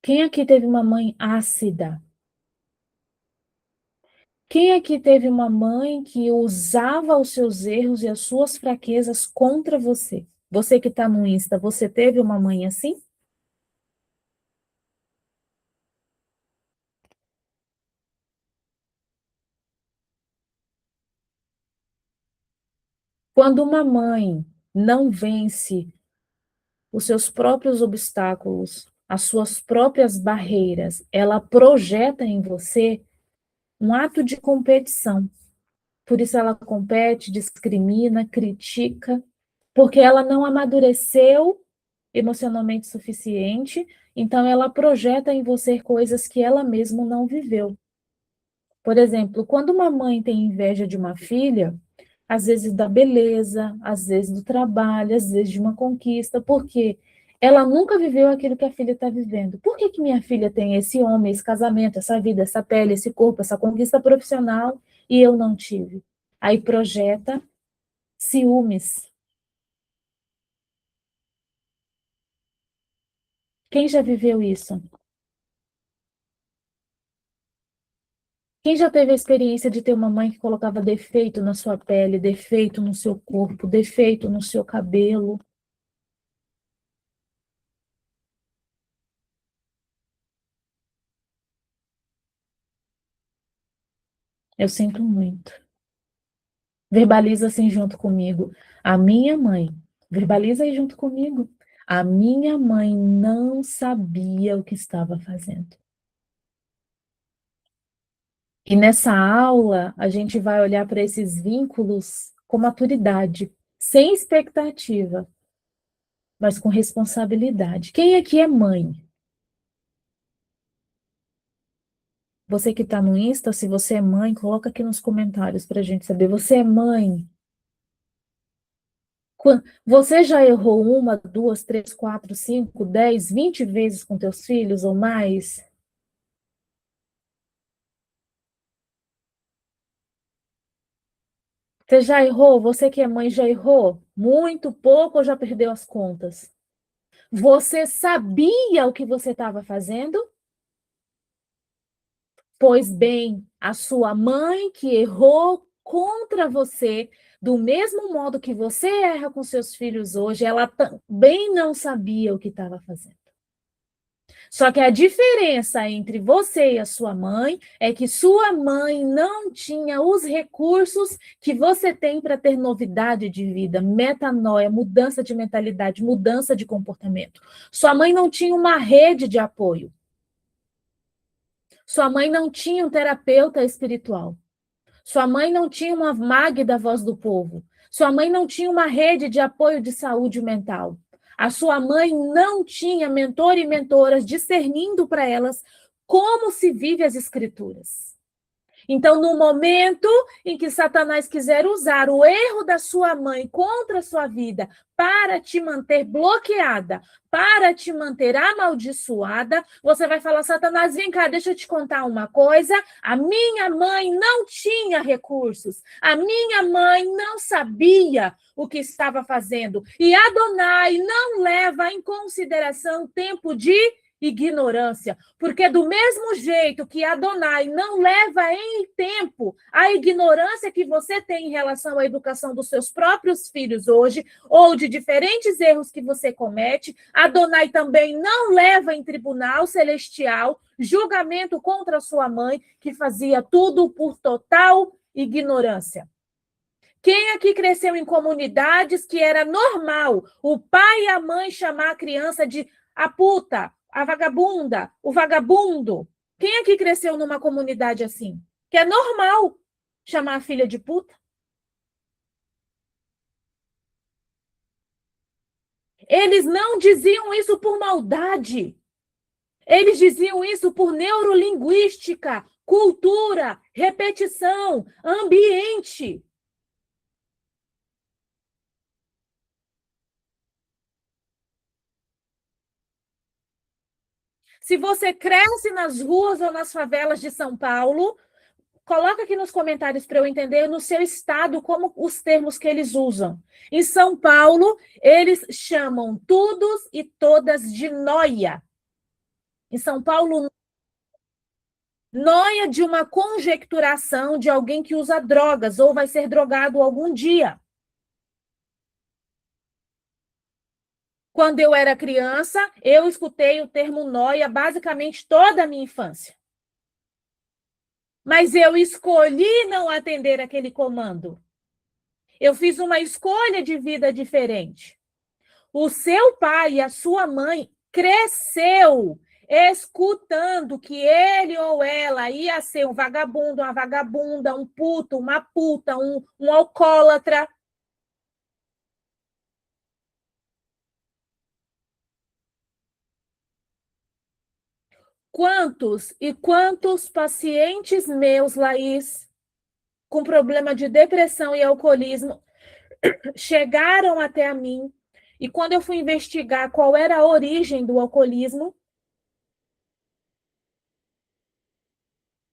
Quem aqui teve uma mãe ácida? Quem aqui teve uma mãe que usava os seus erros e as suas fraquezas contra você? Você que está no Insta, você teve uma mãe assim? Quando uma mãe não vence os seus próprios obstáculos, as suas próprias barreiras, ela projeta em você um ato de competição. Por isso ela compete, discrimina, critica, porque ela não amadureceu emocionalmente suficiente, então ela projeta em você coisas que ela mesma não viveu. Por exemplo, quando uma mãe tem inveja de uma filha, às vezes da beleza, às vezes do trabalho, às vezes de uma conquista, porque ela nunca viveu aquilo que a filha está vivendo. Por que que minha filha tem esse homem, esse casamento, essa vida, essa pele, esse corpo, essa conquista profissional e eu não tive? Aí projeta ciúmes. Quem já viveu isso? Quem já teve a experiência de ter uma mãe que colocava defeito na sua pele, defeito no seu corpo, defeito no seu cabelo? Eu sinto muito. Verbaliza assim junto comigo. A minha mãe, verbaliza aí junto comigo. A minha mãe não sabia o que estava fazendo. E nessa aula, a gente vai olhar para esses vínculos com maturidade, sem expectativa, mas com responsabilidade. Quem aqui é mãe? Você que está no Insta, se você é mãe, coloca aqui nos comentários para a gente saber. Você é mãe? Você já errou uma, duas, três, quatro, cinco, 10, 20 vezes com teus filhos ou mais? Você já errou? Você que é mãe já errou? Muito pouco ou já perdeu as contas? Você sabia o que você estava fazendo? Pois bem, a sua mãe que errou contra você, do mesmo modo que você erra com seus filhos hoje, ela também não sabia o que estava fazendo. Só que a diferença entre você e a sua mãe é que sua mãe não tinha os recursos que você tem para ter novidade de vida, metanoia, mudança de mentalidade, mudança de comportamento. Sua mãe não tinha uma rede de apoio. Sua mãe não tinha um terapeuta espiritual. Sua mãe não tinha uma MAG da Voz do Povo. Sua mãe não tinha uma rede de apoio de saúde mental. A sua mãe não tinha mentor e mentoras discernindo para elas como se vive as escrituras. Então, no momento em que Satanás quiser usar o erro da sua mãe contra a sua vida para te manter bloqueada, para te manter amaldiçoada, você vai falar: Satanás, vem cá, deixa eu te contar uma coisa. A minha mãe não tinha recursos, a minha mãe não sabia o que estava fazendo. E Adonai não leva em consideração tempo de ignorância, porque do mesmo jeito que Adonai não leva em tempo a ignorância que você tem em relação à educação dos seus próprios filhos hoje, ou de diferentes erros que você comete, Adonai também não leva em tribunal celestial julgamento contra sua mãe, que fazia tudo por total ignorância. Quem aqui cresceu em comunidades que era normal o pai e a mãe chamar a criança de a puta, a vagabunda, o vagabundo? Quem aqui cresceu numa comunidade assim? Que é normal chamar a filha de puta? Eles não diziam isso por maldade. Eles diziam isso por neurolinguística, cultura, repetição, ambiente. Se você cresce nas ruas ou nas favelas de São Paulo, coloca aqui nos comentários para eu entender no seu estado como os termos que eles usam. Em São Paulo, eles chamam todos e todas de noia. Em São Paulo, noia de uma conjecturação de alguém que usa drogas ou vai ser drogado algum dia. Quando eu era criança, eu escutei o termo noia basicamente toda a minha infância. Mas eu escolhi não atender aquele comando. Eu fiz uma escolha de vida diferente. O seu pai e a sua mãe cresceu escutando que ele ou ela ia ser um vagabundo, uma vagabunda, um puto, uma puta, um alcoólatra. Quantos e quantos pacientes meus, Laís, com problema de depressão e alcoolismo, chegaram até a mim e quando eu fui investigar qual era a origem do alcoolismo,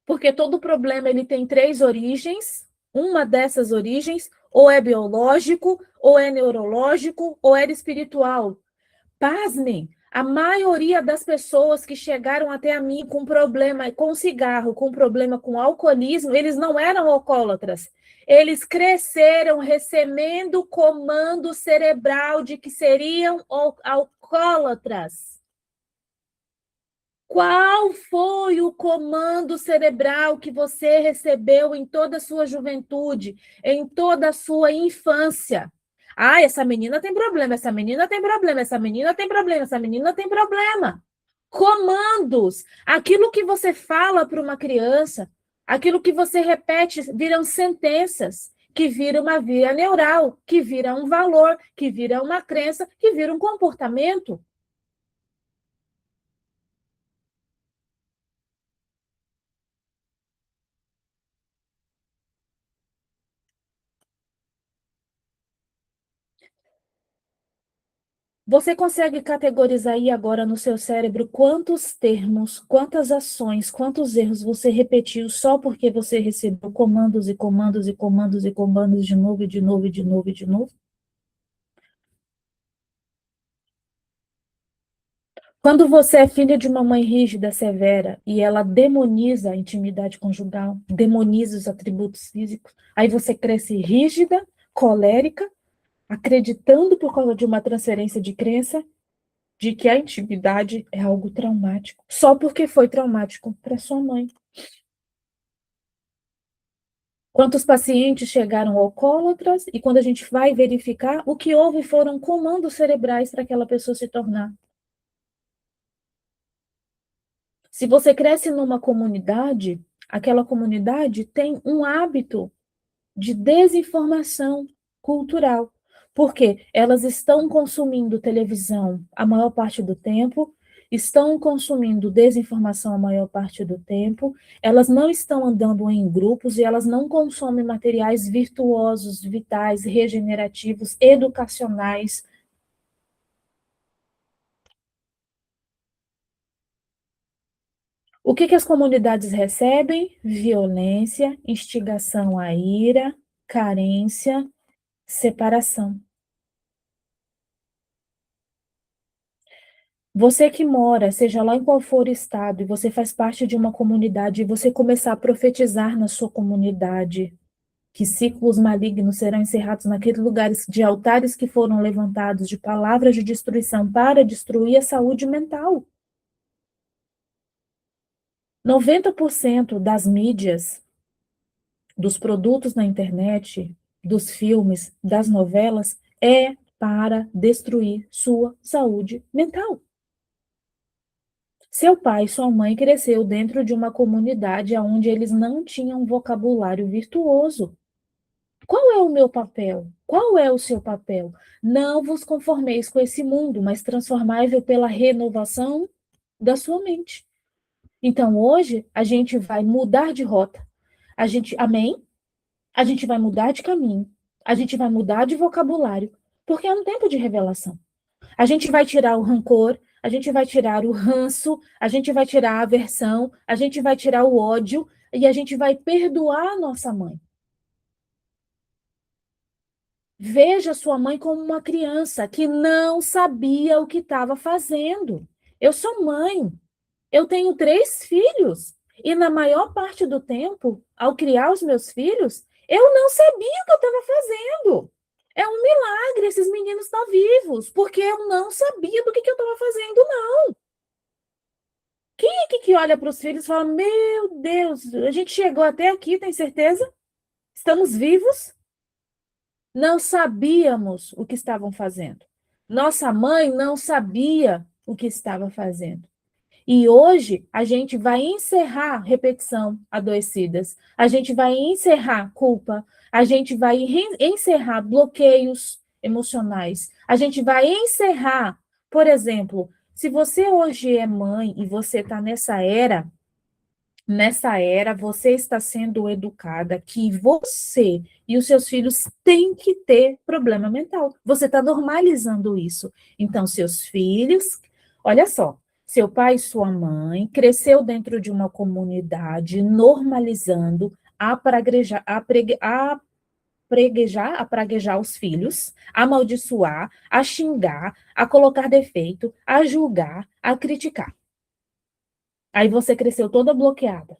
porque todo problema ele tem três origens, uma dessas origens ou é biológico, ou é neurológico, ou é espiritual. Pasmem, a maioria das pessoas que chegaram até a mim com problema com cigarro, com problema com alcoolismo, eles não eram alcoólatras. Eles cresceram recebendo comando cerebral de que seriam alcoólatras. Qual foi o comando cerebral que você recebeu em toda a sua juventude, em toda a sua infância? Ah, essa menina tem problema, essa menina tem problema, essa menina tem problema, essa menina tem problema. Comandos. Aquilo que você fala para uma criança, aquilo que você repete, viram sentenças, que vira uma via neural, que vira um valor, que vira uma crença, que vira um comportamento. Você consegue categorizar aí agora no seu cérebro quantos termos, quantas ações, quantos erros você repetiu só porque você recebeu comandos e comandos e comandos e comandos de novo e de novo e de novo e de novo? Quando você é filha de uma mãe rígida, severa, e ela demoniza a intimidade conjugal, demoniza os atributos físicos, aí você cresce rígida, colérica, acreditando por causa de uma transferência de crença de que a intimidade é algo traumático, só porque foi traumático para sua mãe. Quantos pacientes chegaram alcoólatras e quando a gente vai verificar, o que houve foram comandos cerebrais para aquela pessoa se tornar. Se você cresce numa comunidade, aquela comunidade tem um hábito de desinformação cultural, porque elas estão consumindo televisão a maior parte do tempo, estão consumindo desinformação a maior parte do tempo, elas não estão andando em grupos e elas não consomem materiais virtuosos, vitais, regenerativos, educacionais. O que as comunidades recebem? Violência, instigação à ira, carência, separação. Você que mora, seja lá em qual for o estado, e você faz parte de uma comunidade, e você começar a profetizar na sua comunidade que ciclos malignos serão encerrados naqueles lugares de altares que foram levantados, de palavras de destruição para destruir a saúde mental. 90% das mídias, dos produtos na internet, dos filmes, das novelas, é para destruir sua saúde mental. Seu pai e sua mãe cresceu dentro de uma comunidade onde eles não tinham vocabulário virtuoso. Qual é o meu papel? Qual é o seu papel? Não vos conformeis com esse mundo, mas transformai-vos pela renovação da sua mente. Então, hoje, a gente vai mudar de rota. Amém? A gente vai mudar de caminho. A gente vai mudar de vocabulário, porque é um tempo de revelação. A gente vai tirar o rancor, a gente vai tirar o ranço, a gente vai tirar a aversão, a gente vai tirar o ódio e a gente vai perdoar a nossa mãe. Veja sua mãe como uma criança que não sabia o que estava fazendo. Eu sou mãe, eu tenho 3 filhos e na maior parte do tempo, ao criar os meus filhos, eu não sabia o que eu estava fazendo. É um milagre esses meninos estão vivos, porque eu não sabia do que eu estava fazendo, não. Quem é que olha para os filhos e fala, meu Deus, a gente chegou até aqui, tem certeza? Estamos vivos? Não sabíamos o que estavam fazendo. Nossa mãe não sabia o que estava fazendo. E hoje a gente vai encerrar repetição adoecidas, a gente vai encerrar culpa, a gente vai encerrar bloqueios emocionais, a gente vai encerrar, por exemplo, se você hoje é mãe e você está nessa era você está sendo educada que você e os seus filhos têm que ter problema mental. Você está normalizando isso. Então, seus filhos, olha só, seu pai e sua mãe cresceu dentro de uma comunidade normalizando praguejar os filhos, amaldiçoar, a xingar, a colocar defeito, a julgar, a criticar. Aí você cresceu toda bloqueada,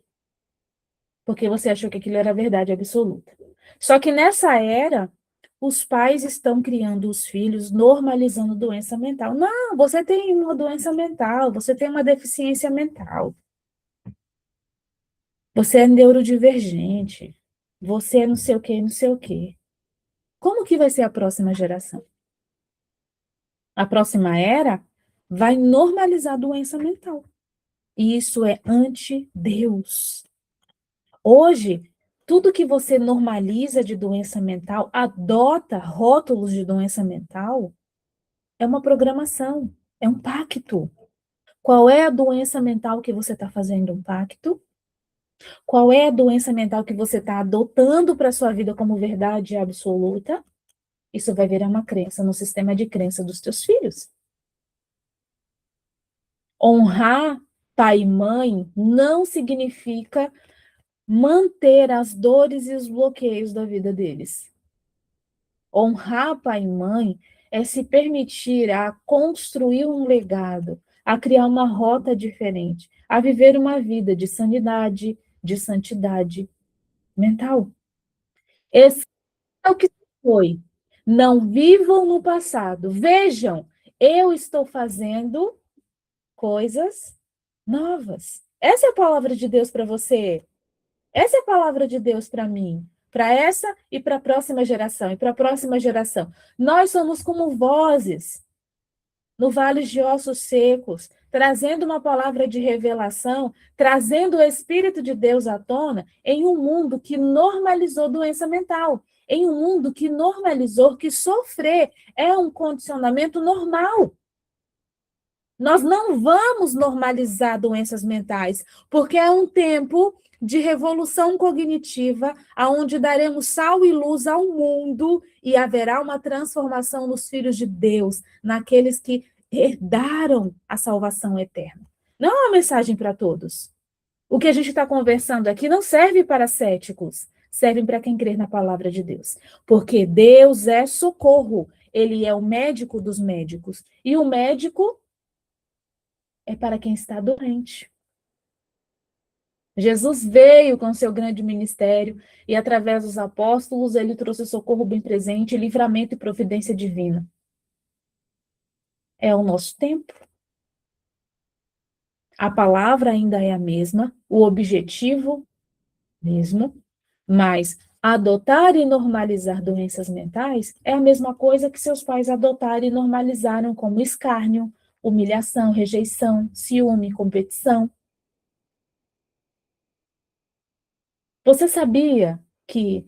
porque você achou que aquilo era verdade absoluta. Só que nessa era, os pais estão criando os filhos, normalizando doença mental. Não, você tem uma doença mental, você tem uma deficiência mental. Você é neurodivergente, você é não sei o quê, não sei o quê. Como que vai ser a próxima geração? A próxima era vai normalizar a doença mental. E isso é anti-Deus. Hoje, tudo que você normaliza de doença mental, adota rótulos de doença mental, é uma programação, é um pacto. Qual é a doença mental que você está fazendo um pacto? Qual é a doença mental que você está adotando para a sua vida como verdade absoluta? Isso vai virar uma crença no sistema de crença dos teus filhos. Honrar pai e mãe não significa manter as dores e os bloqueios da vida deles. Honrar pai e mãe é se permitir a construir um legado, a criar uma rota diferente, a viver uma vida de sanidade, de santidade mental. Esse é o que foi. Não vivam no passado. Vejam, eu estou fazendo coisas novas. Essa é a palavra de Deus para você. Essa é a palavra de Deus para mim, para essa e para a próxima geração, e para a próxima geração. Nós somos como vozes no vale de ossos secos, trazendo uma palavra de revelação, trazendo o Espírito de Deus à tona em um mundo que normalizou doença mental, em um mundo que normalizou que sofrer é um condicionamento normal. Nós não vamos normalizar doenças mentais, porque é um tempo de revolução cognitiva, aonde daremos sal e luz ao mundo e haverá uma transformação nos filhos de Deus, naqueles que herdaram a salvação eterna. Não é uma mensagem para todos. O que a gente está conversando aqui não serve para céticos, serve para quem crê na palavra de Deus. Porque Deus é socorro, Ele é o médico dos médicos. E o médico é para quem está doente. Jesus veio com seu grande ministério e, através dos apóstolos, ele trouxe socorro bem presente, livramento e providência divina. É o nosso tempo. A palavra ainda é a mesma, o objetivo mesmo, mas adotar e normalizar doenças mentais é a mesma coisa que seus pais adotaram e normalizaram como escárnio, humilhação, rejeição, ciúme, competição. Você sabia que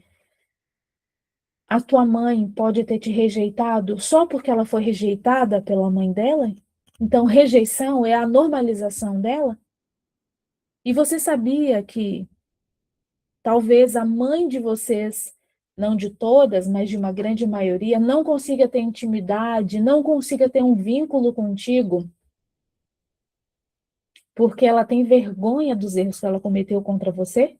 a tua mãe pode ter te rejeitado só porque ela foi rejeitada pela mãe dela? Então, rejeição é a normalização dela? E você sabia que talvez a mãe de vocês, não de todas, mas de uma grande maioria, não consiga ter intimidade, não consiga ter um vínculo contigo, porque ela tem vergonha dos erros que ela cometeu contra você?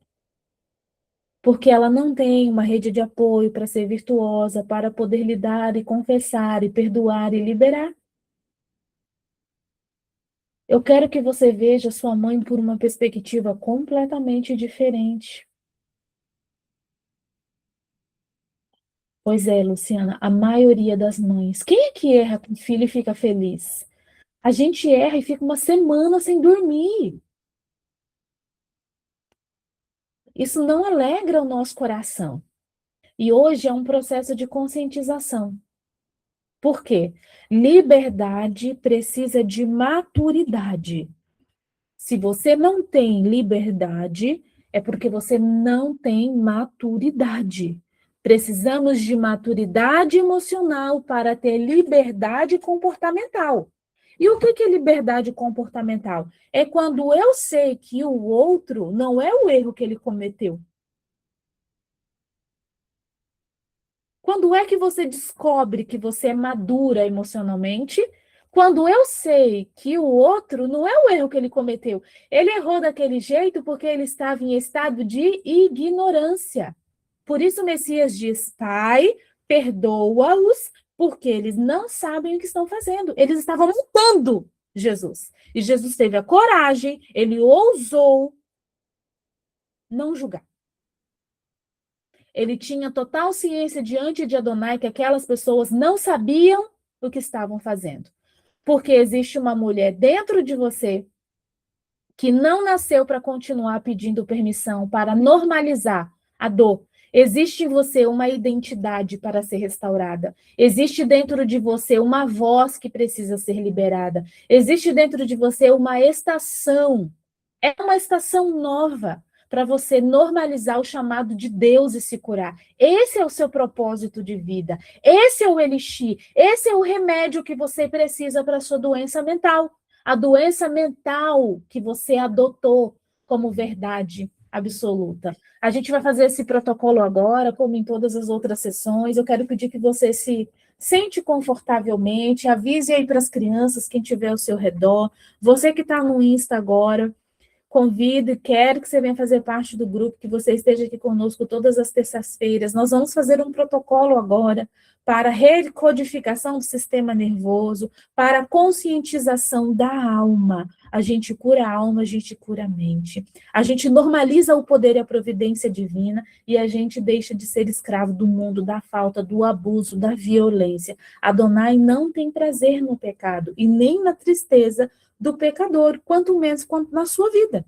Porque ela não tem uma rede de apoio para ser virtuosa, para poder lidar e confessar e perdoar e liberar. Eu quero que você veja sua mãe por uma perspectiva completamente diferente. Pois é, Luciana, a maioria das mães. Quem é que erra com o filho e fica feliz? A gente erra e fica uma semana sem dormir. Isso não alegra o nosso coração. E hoje é um processo de conscientização. Por quê? Liberdade precisa de maturidade. Se você não tem liberdade, é porque você não tem maturidade. Precisamos de maturidade emocional para ter liberdade comportamental. E o que é liberdade comportamental? É quando eu sei que o outro não é o erro que ele cometeu. Quando é que você descobre que você é madura emocionalmente? Quando eu sei que o outro não é o erro que ele cometeu. Ele errou daquele jeito porque ele estava em estado de ignorância. Por isso o Messias diz: Pai, perdoa-os, porque eles não sabem o que estão fazendo. Eles estavam matando Jesus. E Jesus teve a coragem, ele ousou não julgar. Ele tinha total ciência diante de Adonai que aquelas pessoas não sabiam o que estavam fazendo. Porque existe uma mulher dentro de você que não nasceu para continuar pedindo permissão, para normalizar a dor. Existe em você uma identidade para ser restaurada. Existe dentro de você uma voz que precisa ser liberada. Existe dentro de você uma estação. É uma estação nova para você normalizar o chamado de Deus e se curar. Esse é o seu propósito de vida. Esse é o elixir. Esse é o remédio que você precisa para a sua doença mental. A doença mental que você adotou como verdade absoluta. A gente vai fazer esse protocolo agora, como em todas as outras sessões. Eu quero pedir que você se Sente confortavelmente, avise aí para as crianças, quem tiver ao seu redor. Você que está no Insta agora, convido e quero que você venha fazer parte do grupo, que você esteja aqui conosco todas as terças-feiras. Nós vamos fazer um protocolo agora para recodificação do sistema nervoso, para conscientização da alma. A gente cura a alma, a gente cura a mente. A gente normaliza o poder e a providência divina e a gente deixa de ser escravo do mundo, da falta, do abuso, da violência. Adonai não tem prazer no pecado e nem na tristeza do pecador, quanto menos quanto na sua vida.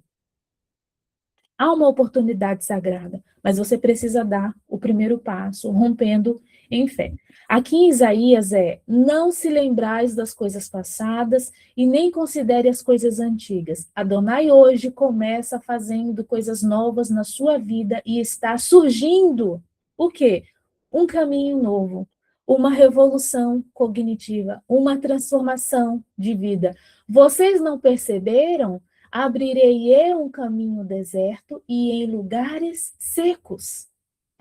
Há uma oportunidade sagrada, mas você precisa dar o primeiro passo, rompendo em fé. Aqui em Isaías não se lembrais das coisas passadas e nem considere as coisas antigas. Adonai hoje começa fazendo coisas novas na sua vida e está surgindo o quê? Um caminho novo, uma revolução cognitiva, uma transformação de vida. Vocês não perceberam? Abrirei eu um caminho no deserto e em lugares secos.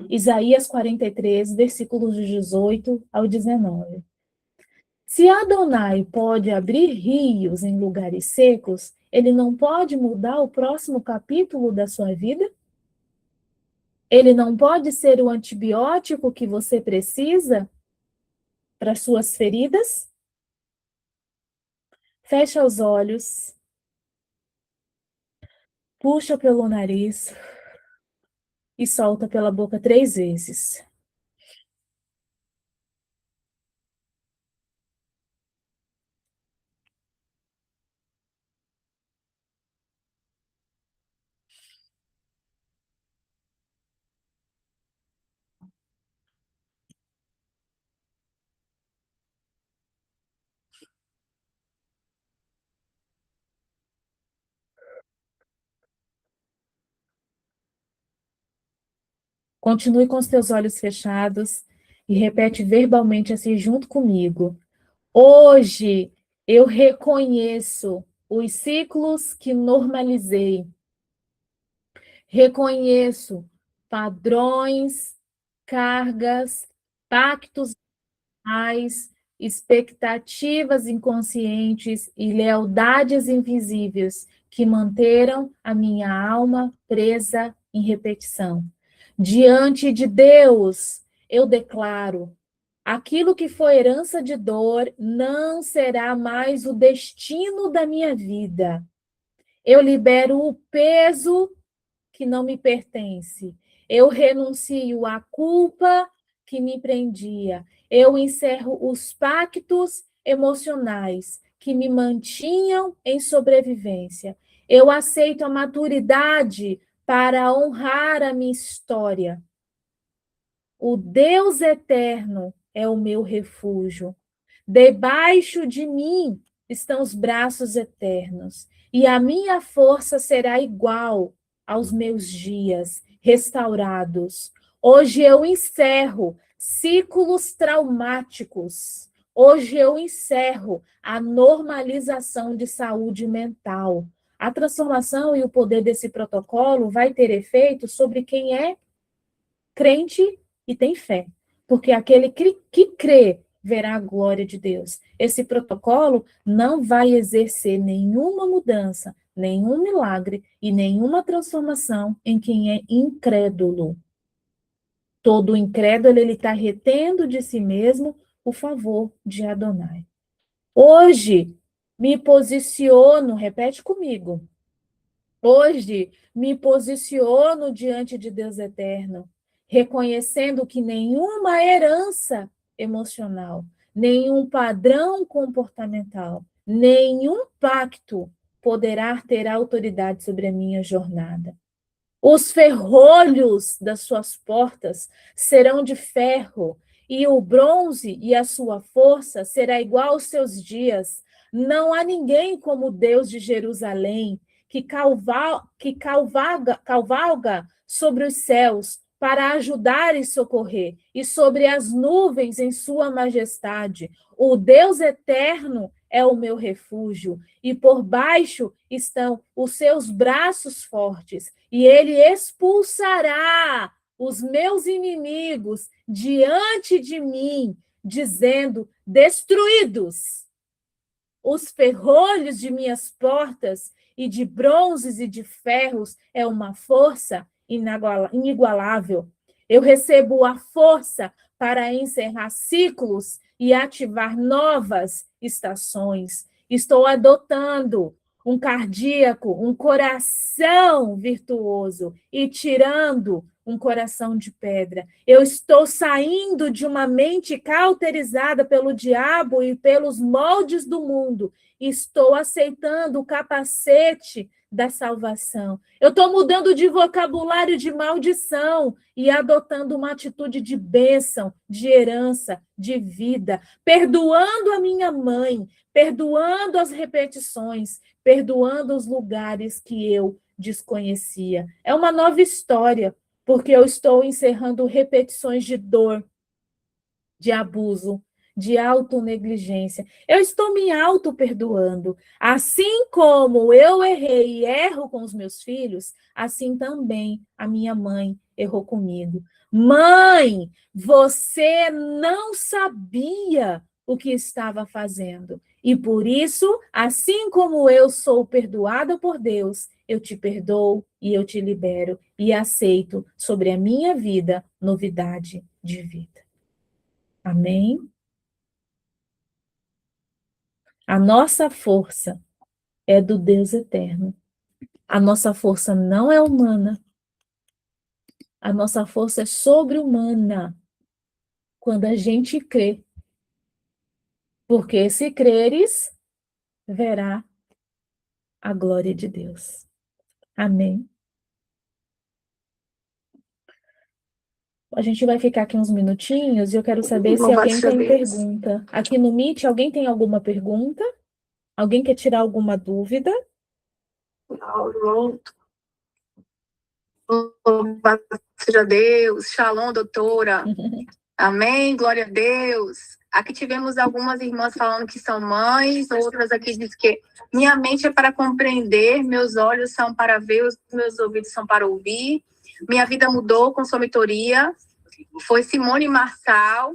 Isaías 43, versículos 18 ao 19. Se Adonai pode abrir rios em lugares secos, ele não pode mudar o próximo capítulo da sua vida? Ele não pode ser o antibiótico que você precisa para suas feridas? Fecha os olhos. Puxa pelo nariz e solta pela boca 3 vezes. Continue com os teus olhos fechados e repete verbalmente assim junto comigo. Hoje eu reconheço os ciclos que normalizei. Reconheço padrões, cargas, pactos mentais, expectativas inconscientes e lealdades invisíveis que manteram a minha alma presa em repetição. Diante de Deus, eu declaro: aquilo que foi herança de dor não será mais o destino da minha vida. Eu libero o peso que não me pertence. Eu renuncio à culpa que me prendia. Eu encerro os pactos emocionais que me mantinham em sobrevivência. Eu aceito a maturidade para honrar a minha história. O Deus eterno é o meu refúgio. Debaixo de mim estão os braços eternos, e a minha força será igual aos meus dias restaurados. Hoje eu encerro ciclos traumáticos. Hoje eu encerro a normalização de saúde mental. A transformação e o poder desse protocolo vai ter efeito sobre quem é crente e tem fé, porque aquele que crê verá a glória de Deus. Esse protocolo não vai exercer nenhuma mudança, nenhum milagre e nenhuma transformação em quem é incrédulo. Todo incrédulo, ele está retendo de si mesmo o favor de Adonai. Hoje, me posiciono, repete comigo, hoje me posiciono diante de Deus eterno, reconhecendo que nenhuma herança emocional, nenhum padrão comportamental, nenhum pacto poderá ter autoridade sobre a minha jornada. Os ferrolhos das suas portas serão de ferro, e o bronze e a sua força será igual aos seus dias. Não há ninguém como o Deus de Jerusalém, que cavalga sobre os céus para ajudar e socorrer, e sobre as nuvens em sua majestade. O Deus eterno é o meu refúgio, e por baixo estão os seus braços fortes, e ele expulsará os meus inimigos diante de mim. dizendo: destruídos os ferrolhos de minhas portas, e de bronzes e de ferros é uma força inigualável. Eu recebo a força para encerrar ciclos e ativar novas estações. Estou adotando um cardíaco, um coração virtuoso e tirando um coração de pedra. Eu estou saindo de uma mente cauterizada pelo diabo e pelos moldes do mundo. Estou aceitando o capacete da salvação. Eu estou mudando de vocabulário de maldição e adotando uma atitude de bênção, de herança, de vida, perdoando a minha mãe, perdoando as repetições, perdoando os lugares que eu desconhecia. É uma nova história, porque eu estou encerrando repetições de dor, de abuso, de autonegligência. Eu estou me auto-perdoando. Assim como eu errei e erro com os meus filhos, assim também a minha mãe errou comigo. Mãe, você não sabia o que estava fazendo. E por isso, assim como eu sou perdoada por Deus, eu te perdoo e eu te libero e aceito sobre a minha vida novidade de vida. Amém? A nossa força é do Deus eterno. A nossa força não é humana. A nossa força é sobre-humana quando a gente crê. Porque se creres, verá a glória de Deus. Amém? A gente vai ficar aqui uns minutinhos e eu quero saber se alguém tem pergunta. Aqui no Meet, alguém tem alguma pergunta? Alguém quer tirar alguma dúvida? Louvado seja Deus, shalom, doutora. Amém, glória a Deus. Aqui tivemos algumas irmãs falando que são mães, outras aqui dizem que minha mente é para compreender, meus olhos são para ver, os meus ouvidos são para ouvir. Minha vida mudou com sua mentoria. Foi Simone Marçal.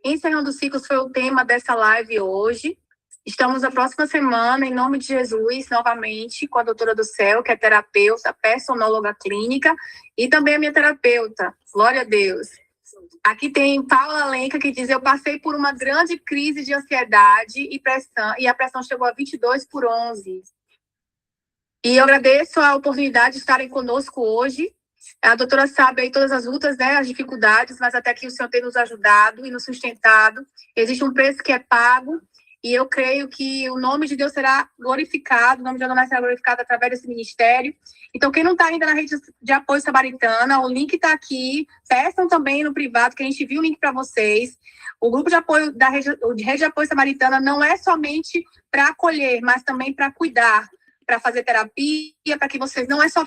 Encerrando ciclos foi o tema dessa live hoje. Estamos na próxima semana, em nome de Jesus, novamente, com a doutora do céu, que é terapeuta, personóloga clínica, e também a minha terapeuta. Glória a Deus. Aqui tem Paula Lenca, que diz: eu passei por uma grande crise de ansiedade e pressão, e a pressão chegou a 22/11. E eu agradeço a oportunidade de estarem conosco hoje. A doutora sabe aí todas as lutas, né, as dificuldades, mas até que o Senhor tem nos ajudado e nos sustentado. Existe um preço que é pago, e eu creio que o nome de Deus será glorificado, o nome de Adonai será glorificado através desse ministério. Então, quem não está ainda na rede de apoio samaritana, o link está aqui. Peçam também no privado, que a gente viu o link para vocês. O grupo de apoio da rede de apoio samaritana não é somente para acolher, mas também para cuidar, para fazer terapia, para que vocês não é só